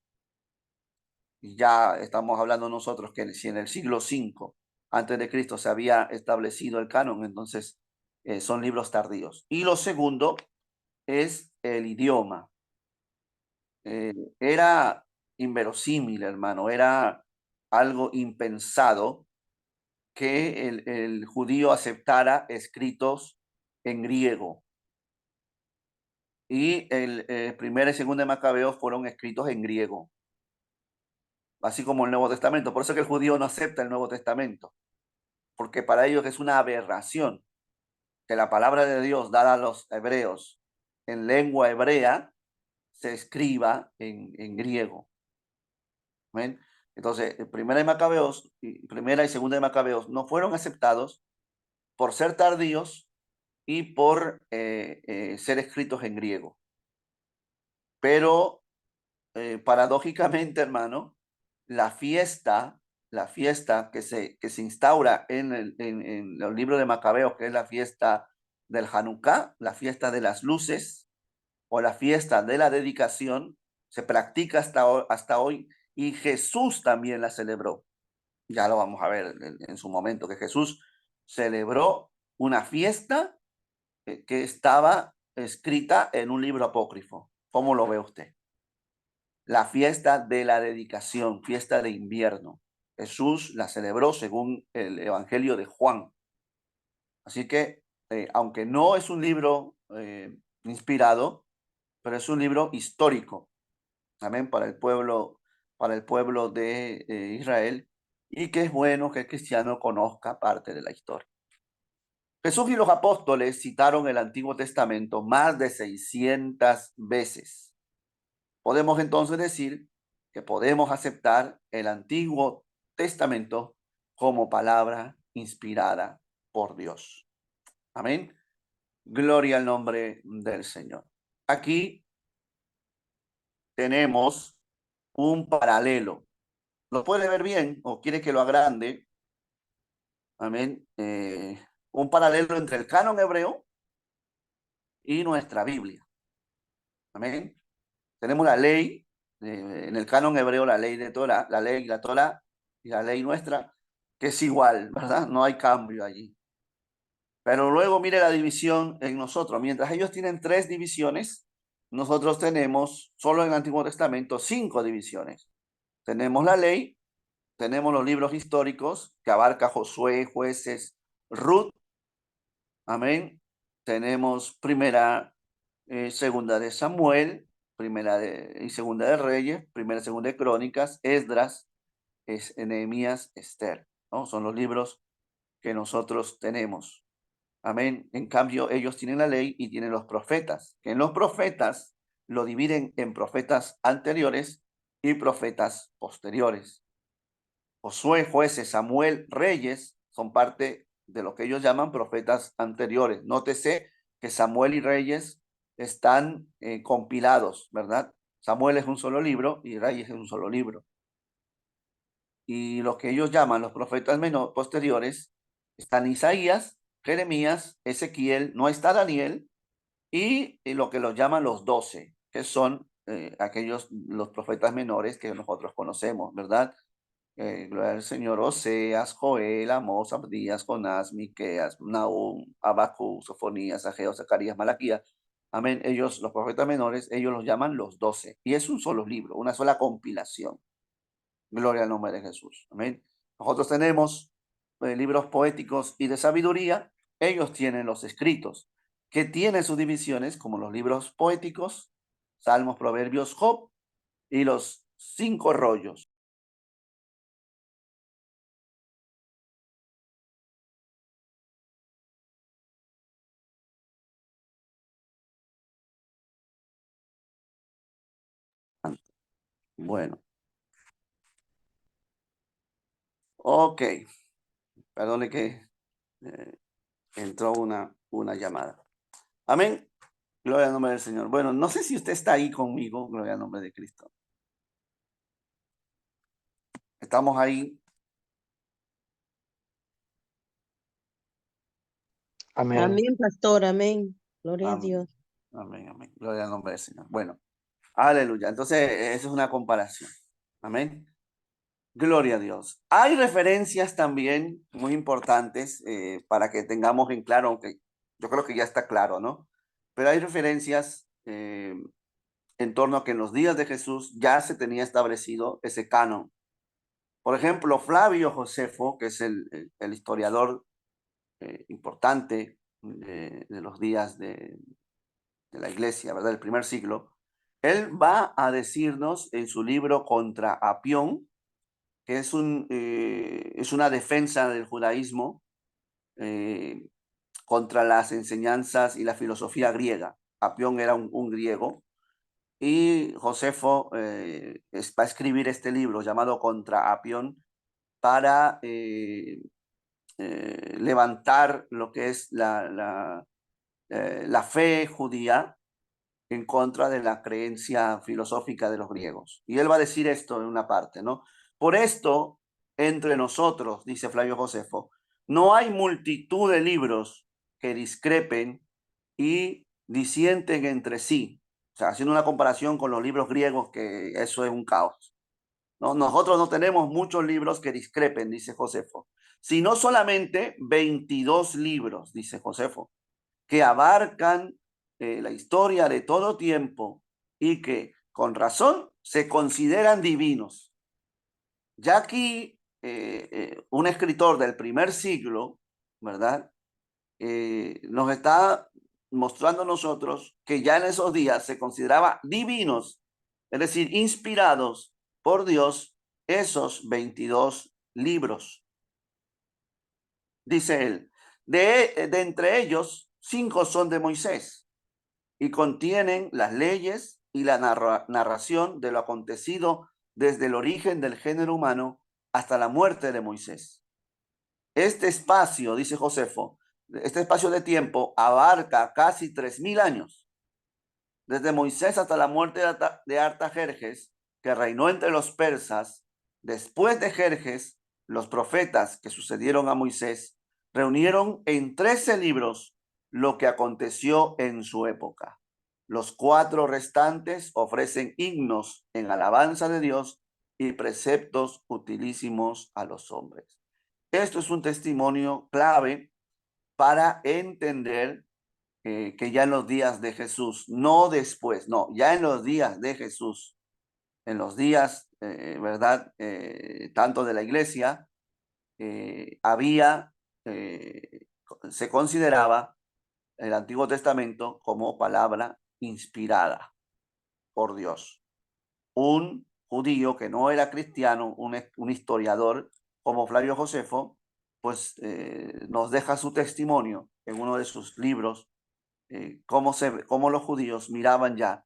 Y ya estamos hablando nosotros que si en el siglo V antes de Cristo se había establecido el canon, entonces son libros tardíos. Y lo segundo es el idioma. Era inverosímil, hermano, era algo impensado que el judío aceptara escritos en griego. Y el primer y segundo de Macabeos fueron escritos en griego, así como el Nuevo Testamento. Por eso que el judío no acepta el Nuevo Testamento, porque para ellos es una aberración. que la palabra de Dios dada a los hebreos en lengua hebrea se escriba en griego. ¿Ven? Entonces, primera y segunda de Macabeos no fueron aceptados por ser tardíos y por ser escritos en griego. Pero paradójicamente, hermano, la fiesta que se instaura en el libro de Macabeos, que es la fiesta del Hanukkah, la fiesta de las luces o la fiesta de la dedicación, se practica hasta hoy y Jesús también la celebró. Ya lo vamos a ver en su momento, que Jesús celebró una fiesta que estaba escrita en un libro apócrifo. ¿Cómo lo ve usted? La fiesta de la dedicación, fiesta de invierno. Jesús la celebró según el Evangelio de Juan. Así que, aunque no es un libro inspirado, pero es un libro histórico, amén, para el pueblo de Israel, y que es bueno que el cristiano conozca parte de la historia. Jesús y los apóstoles citaron el Antiguo Testamento más de 600 veces. Podemos entonces decir que podemos aceptar el Antiguo Testamento como palabra inspirada por Dios. Amén. Gloria al nombre del Señor. Aquí tenemos un paralelo. ¿Lo puede ver bien o quiere que lo agrande? Amén. Un paralelo entre el canon hebreo y nuestra Biblia. Amén. Tenemos la ley, en el canon hebreo, la ley de Torah, la ley, la Torah y la ley nuestra, que es igual, ¿verdad? No hay cambio allí. Pero luego mire la división en nosotros. Mientras ellos tienen 3 divisiones, nosotros tenemos, solo en el Antiguo Testamento, 5 divisiones. Tenemos la ley, tenemos los libros históricos que abarca Josué, Jueces, Ruth, amén. Tenemos primera, segunda de Samuel, y segunda de Reyes, primera y segunda de Crónicas, Esdras, Nehemías, Esther, ¿no? Son los libros que nosotros tenemos. Amén. En cambio, ellos tienen la ley y tienen los profetas, que en los profetas lo dividen en profetas anteriores y profetas posteriores. Josué, Jueces, Samuel, Reyes son parte de lo que ellos llaman profetas anteriores. Nótese que Samuel y Reyes están compilados, ¿verdad? Samuel es un solo libro y Reyes es un solo libro. Y lo que ellos llaman los profetas posteriores están Isaías, Jeremías, Ezequiel, no está Daniel, y lo que los llaman los 12, que son los profetas menores que nosotros conocemos, ¿verdad? Gloria al Señor, Oseas, Joel, Amós, Abdías, Jonás, Miqueas, Nahum, Abacú, Sofonías, Ageo, Zacarías, Malaquías. Amén. Ellos, los profetas menores, ellos los llaman los 12. Y es un solo libro, una sola compilación. Gloria al nombre de Jesús. Amén. Nosotros tenemos libros poéticos y de sabiduría. Ellos tienen los escritos, que tienen sus divisiones, como los libros poéticos, Salmos, Proverbios, Job, y los 5 rollos. Bueno, ok. Perdone que entró una llamada. Amén. Gloria al nombre del Señor. Bueno, no sé si usted está ahí conmigo. Gloria al nombre de Cristo. Estamos ahí. Amén. Amén, pastor, amén. Gloria a Amén. Dios. Amén, amén. Gloria al nombre del Señor. Bueno, aleluya. Entonces, eso es una comparación. Amén. Gloria a Dios. Hay referencias también muy importantes para que tengamos en claro, aunque yo creo que ya está claro, ¿no? Pero hay referencias en torno a que en los días de Jesús ya se tenía establecido ese canon. Por ejemplo, Flavio Josefo, que es el historiador importante de los días de la iglesia, ¿verdad? Del primer siglo, él va a decirnos en su libro Contra Apión, que es una defensa del judaísmo contra las enseñanzas y la filosofía griega. Apión era un griego y Josefo va a escribir este libro llamado Contra Apión para levantar lo que es la fe judía en contra de la creencia filosófica de los griegos. Y él va a decir esto en una parte, ¿no? Por esto, entre nosotros, dice Flavio Josefo, no hay multitud de libros que discrepen y disienten entre sí. O sea, haciendo una comparación con los libros griegos, que eso es un caos. ¿No? Nosotros no tenemos muchos libros que discrepen, dice Josefo, sino solamente 22 libros, dice Josefo, que abarcan la historia de todo tiempo y que con razón se consideran divinos. Ya aquí un escritor del primer siglo, ¿verdad? Nos está mostrando a nosotros que ya en esos días se consideraba divinos, es decir, inspirados por Dios esos 22 libros. Dice él, de entre ellos, 5 son de Moisés y contienen las leyes y la narración de lo acontecido desde el origen del género humano hasta la muerte de Moisés. Este espacio, dice Josefo, este espacio de tiempo abarca casi 3000 años, desde Moisés hasta la muerte de Artajerjes, que reinó entre los persas. Después de Jerjes, los profetas que sucedieron a Moisés reunieron en 13 libros lo que aconteció en su época. Los 4 restantes ofrecen himnos en alabanza de Dios y preceptos utilísimos a los hombres. Esto es un testimonio clave para entender que ya en los días de Jesús, no después, no, ya en los días de Jesús, en los días, ¿verdad? Tanto de la iglesia, había, se consideraba el Antiguo Testamento como palabra inspirada por Dios. Un judío que no era cristiano, un historiador como Flavio Josefo, pues nos deja su testimonio en uno de sus libros, cómo los judíos miraban ya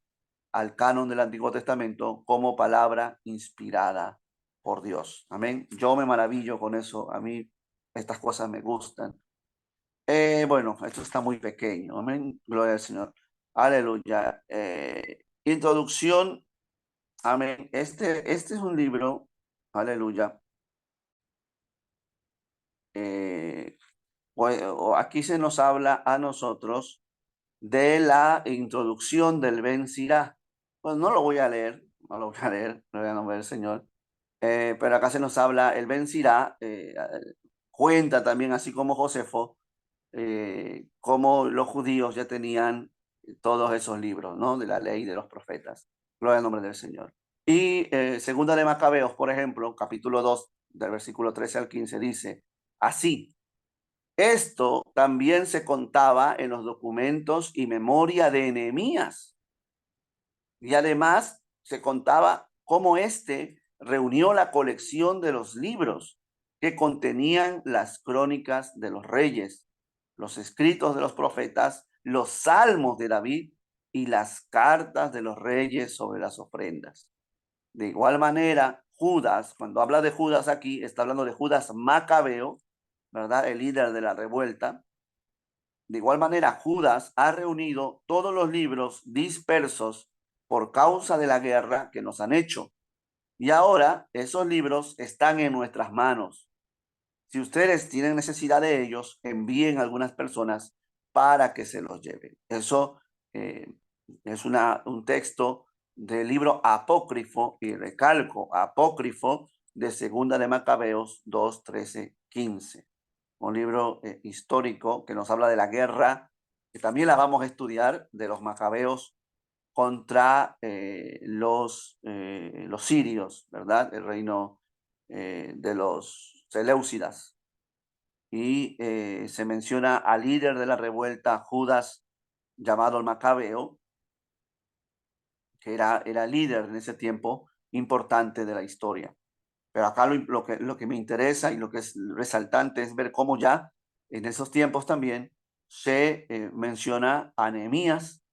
al canon del Antiguo Testamento como palabra inspirada por Dios. Amén. Yo me maravillo con eso. A mí estas cosas me gustan. Bueno, esto está muy pequeño. Amén. Gloria al Señor. Aleluya. Introducción. Amén. Este es un libro. Aleluya. Aquí se nos habla a nosotros de la introducción del Ben Sirá. Pues no lo voy a leer, no lo voy a leer, no voy a nombrar el Señor. Pero acá se nos habla, el Ben Sirá cuenta también, así como Josefo, cómo los judíos ya tenían todos esos libros, ¿no? De la ley de los profetas. Gloria al nombre del Señor. Y segunda de Macabeos, por ejemplo, capítulo 2, del versículo 13 al 15, dice, así, esto también se contaba en los documentos y memoria de Nehemías. Y además se contaba cómo éste reunió la colección de los libros que contenían las crónicas de los reyes, los escritos de los profetas, los salmos de David y las cartas de los reyes sobre las ofrendas. De igual manera, Judas, cuando habla de Judas aquí, está hablando de Judas Macabeo, ¿verdad? El líder de la revuelta. De igual manera, Judas ha reunido todos los libros dispersos por causa de la guerra que nos han hecho. Y ahora esos libros están en nuestras manos. Si ustedes tienen necesidad de ellos, envíen a algunas personas para que se los lleven. Eso es un texto del libro apócrifo, y recalco, apócrifo de Segunda de Macabeos 2, 13, 15. Un libro histórico que nos habla de la guerra, que también la vamos a estudiar, de los macabeos contra los sirios, ¿verdad? El reino de los Seleucidas. Y se menciona al líder de la revuelta, Judas, llamado el Macabeo, que era líder en ese tiempo importante de la historia. Pero acá lo que me interesa y lo que es resaltante es ver cómo ya en esos tiempos también se menciona a Nehemías,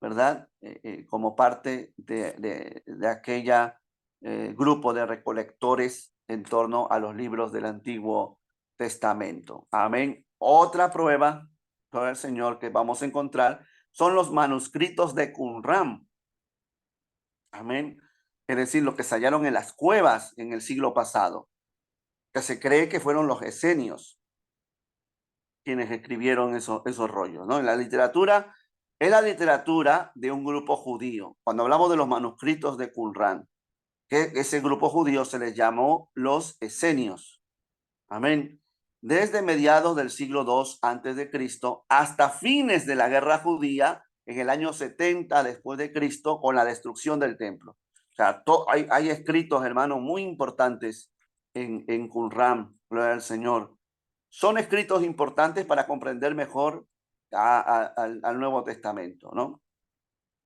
¿verdad? Como parte de aquella grupo de recolectores en torno a los libros del Antiguo Testamento. Amén. Otra prueba, gloria al Señor, que vamos a encontrar son los manuscritos de Qumran. Amén. Es decir, lo que se hallaron en las cuevas en el siglo pasado, que se cree que fueron los esenios quienes escribieron esos rollos, ¿no? En la literatura, es la literatura de un grupo judío. Cuando hablamos de los manuscritos de Qumran, que ese grupo judío se les llamó los esenios. Amén. Desde mediados del siglo II antes de Cristo hasta fines de la guerra judía en el año 70 después de Cristo con la destrucción del templo. O sea, hay escritos, hermanos, muy importantes en Qumran, gloria al Señor. Son escritos importantes para comprender mejor al Nuevo Testamento, ¿no?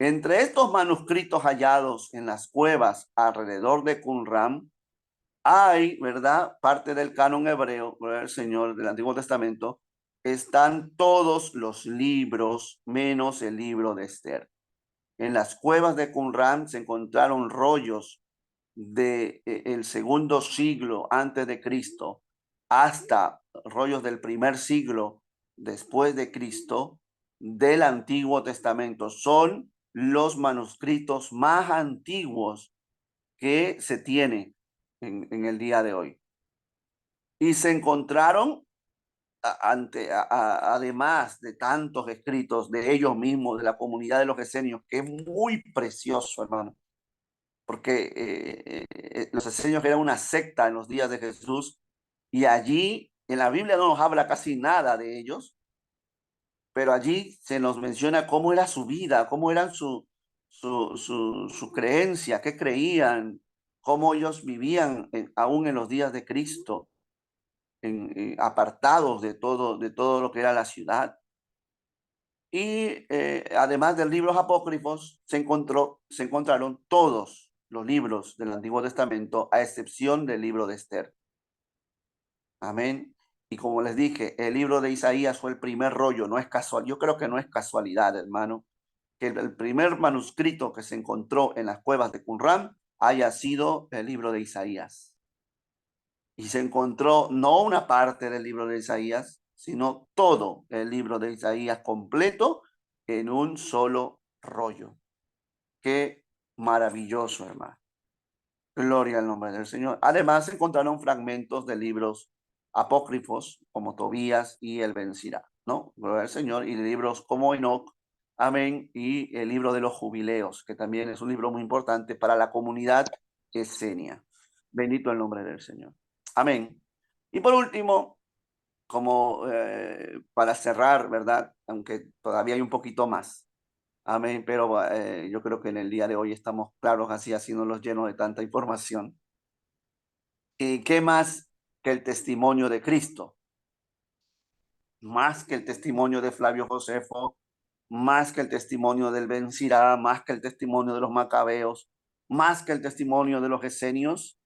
Entre estos manuscritos hallados en las cuevas alrededor de Qumran, hay, ¿verdad? Parte del canon hebreo, gloria al Señor, del Antiguo Testamento, están todos los libros menos el libro de Esther. En las cuevas de Qumran se encontraron rollos de el segundo siglo antes de Cristo hasta rollos del primer siglo después de Cristo del Antiguo Testamento. Son los manuscritos más antiguos que se tiene en el día de hoy. Y se encontraron, además de tantos escritos de ellos mismos, de la comunidad de los esenios, que es muy precioso, hermano, porque los esenios eran una secta en los días de Jesús, y allí en la Biblia no nos habla casi nada de ellos, pero allí se nos menciona cómo era su vida, cómo eran su creencia, qué creían, cómo ellos vivían aún en los días de Cristo, apartados de todo lo que era la ciudad. Y además de libros apócrifos, se encontraron todos los libros del Antiguo Testamento, a excepción del libro de Esther. Amén. Y como les dije, el libro de Isaías fue el primer rollo, no es casual. Yo creo que no es casualidad, hermano, que el primer manuscrito que se encontró en las cuevas de Qumran haya sido el libro de Isaías. Y se encontró no una parte del libro de Isaías, sino todo el libro de Isaías completo en un solo rollo. Qué maravilloso, hermano. Gloria al nombre del Señor. Además, se encontraron fragmentos de libros apócrifos como Tobías y el Ben-Sira, ¿no? Gloria al Señor. Y de libros como Enoch, amén, y el libro de los jubileos, que también es un libro muy importante para la comunidad esenia. Bendito el nombre del Señor. Amén. Y por último, como para cerrar, ¿verdad? Aunque todavía hay un poquito más. Amén, pero yo creo que en el día de hoy estamos claros así no los lleno de tanta información. ¿Y qué más que el testimonio de Cristo? Más que el testimonio de Flavio Josefo, más que el testimonio del Ben Sirá, más que el testimonio de los macabeos, más que el testimonio de los esenios,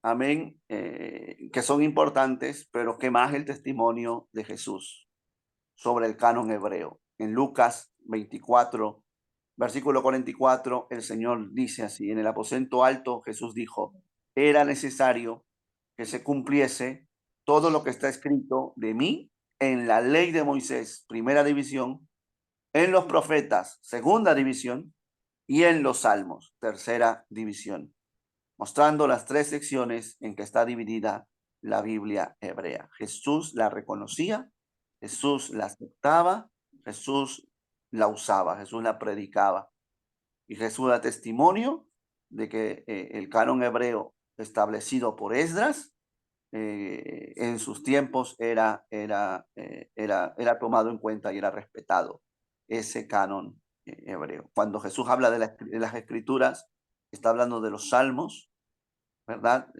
amén, que son importantes, pero que más el testimonio de Jesús sobre el canon hebreo. En Lucas 24, versículo 44, el Señor dice así: en el aposento alto Jesús dijo, era necesario que se cumpliese todo lo que está escrito de mí en la ley de Moisés, primera división, en los profetas, segunda división, y en los salmos, tercera división, mostrando las tres secciones en que está dividida la Biblia hebrea. Jesús la reconocía, Jesús la aceptaba, Jesús la usaba, Jesús la predicaba. Y Jesús da testimonio de que el canon hebreo establecido por Esdras en sus tiempos era tomado en cuenta y era respetado ese canon hebreo. Cuando Jesús habla de las escrituras, está hablando de los salmos, ¿verdad?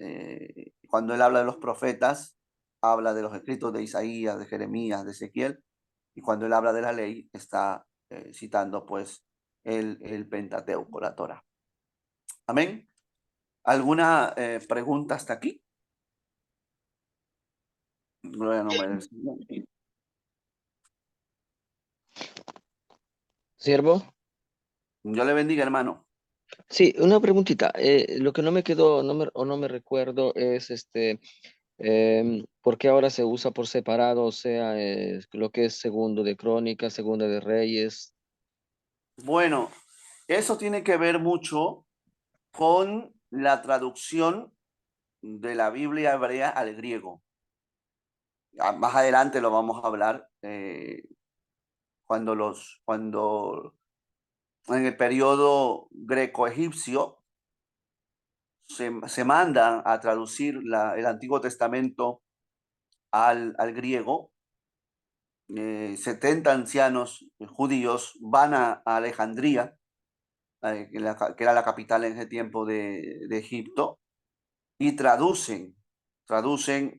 Cuando él habla de los profetas, habla de los escritos de Isaías, de Jeremías, de Ezequiel, y cuando él habla de la ley, está citando pues el Pentateuco, la Torah. Amén. ¿Alguna pregunta hasta aquí? Gloria al nombre del Señor. Siervo. Yo le bendiga, hermano. Sí, una preguntita. Lo que no me quedó, no me recuerdo es por qué ahora se usa por separado, o sea, lo que es segundo de Crónicas, segunda de Reyes. Bueno, eso tiene que ver mucho con la traducción de la Biblia hebrea al griego. Más adelante lo vamos a hablar cuando en el periodo greco-egipcio se manda a traducir el Antiguo Testamento al griego. 70 ancianos judíos van a Alejandría, que era la capital en ese tiempo de Egipto, y traducen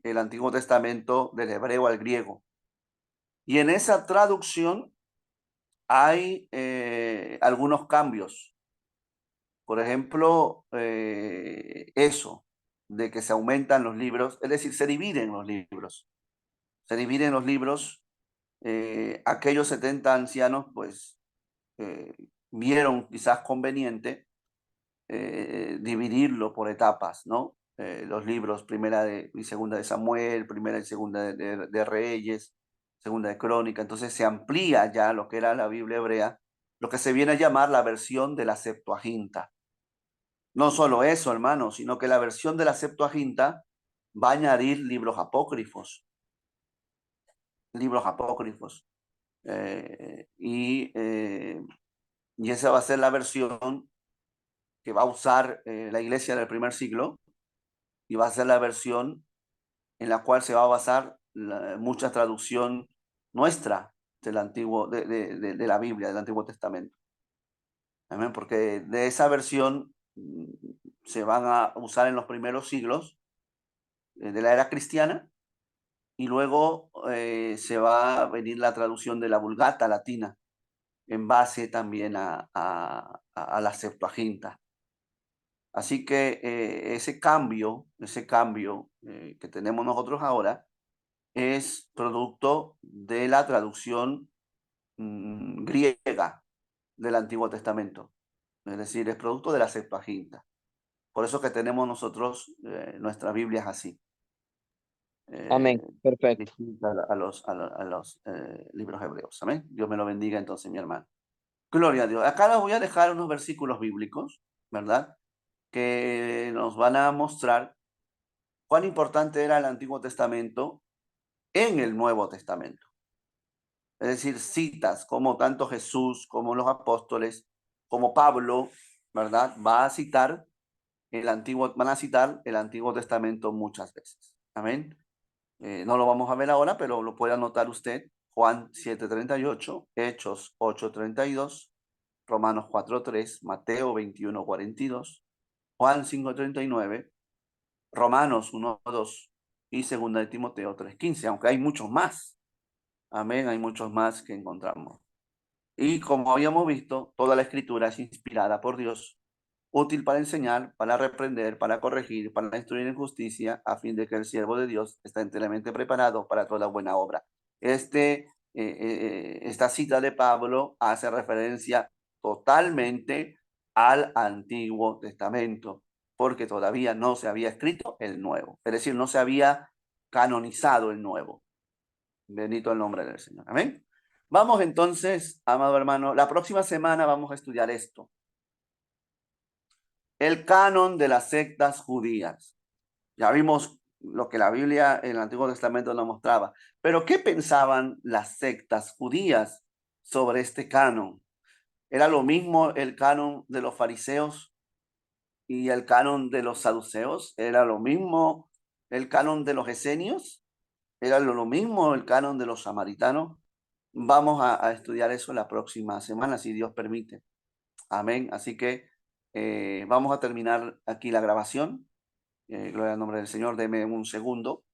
el Antiguo Testamento del hebreo al griego. Y en esa traducción hay algunos cambios. Por ejemplo, eso de que se aumentan los libros, es decir, se dividen los libros. Se dividen los libros. Aquellos 70 ancianos, pues, vieron quizás conveniente dividirlo por etapas, ¿no? Los libros, y segunda de Samuel, primera y segunda de Reyes, segunda de Crónica. Entonces se amplía ya lo que era la Biblia hebrea, lo que se viene a llamar la versión de la Septuaginta. No solo eso, hermano, sino que la versión de la Septuaginta va a añadir libros apócrifos. Y esa va a ser la versión que va a usar la iglesia del primer siglo, y va a ser la versión en la cual se va a basar mucha traducción nuestra del antiguo, de la Biblia, del Antiguo Testamento. ¿Amén? Porque de esa versión se van a usar en los primeros siglos de la era cristiana, y luego se va a venir la traducción de la Vulgata latina en base también a la Septuaginta. Así que ese cambio que tenemos nosotros ahora es producto de la traducción griega del Antiguo Testamento. Es decir, es producto de la Septuaginta. Por eso que tenemos nosotros nuestras Biblias así, Amén. Perfecto. distintas a los libros hebreos. Amén. Dios me lo bendiga entonces, mi hermano. Gloria a Dios. Acá les voy a dejar unos versículos bíblicos, ¿verdad? Que nos van a mostrar cuán importante era el Antiguo Testamento en el Nuevo Testamento. Es decir, citas como tanto Jesús como los apóstoles, como Pablo, ¿verdad? Van a citar el Antiguo Testamento muchas veces. Amén. No lo vamos a ver ahora, pero lo puede anotar usted. Juan 7:38, Hechos 8:32, Romanos 4:3, Mateo 21:42, Juan 5:39, Romanos 1:2 y 2 de Timoteo 3:15, aunque hay muchos más. Amén, hay muchos más que encontramos. Y como habíamos visto, toda la escritura es inspirada por Dios, útil para enseñar, para reprender, para corregir, para instruir en justicia, a fin de que el siervo de Dios esté enteramente preparado para toda buena obra. Esta cita de Pablo hace referencia totalmente al Antiguo Testamento, porque todavía no se había escrito el Nuevo, es decir, no se había canonizado el Nuevo. Bendito el nombre del Señor. Amén. Vamos entonces, amado hermano, la próxima semana vamos a estudiar esto. El canon de las sectas judías. Ya vimos lo que la Biblia en el Antiguo Testamento nos mostraba. Pero ¿qué pensaban las sectas judías sobre este canon? ¿Era lo mismo el canon de los fariseos y el canon de los saduceos? ¿Era lo mismo el canon de los esenios? ¿Era lo mismo el canon de los samaritanos? Vamos a estudiar eso la próxima semana, si Dios permite. Amén. Así que vamos a terminar aquí la grabación. Gloria al nombre del Señor. Deme un segundo.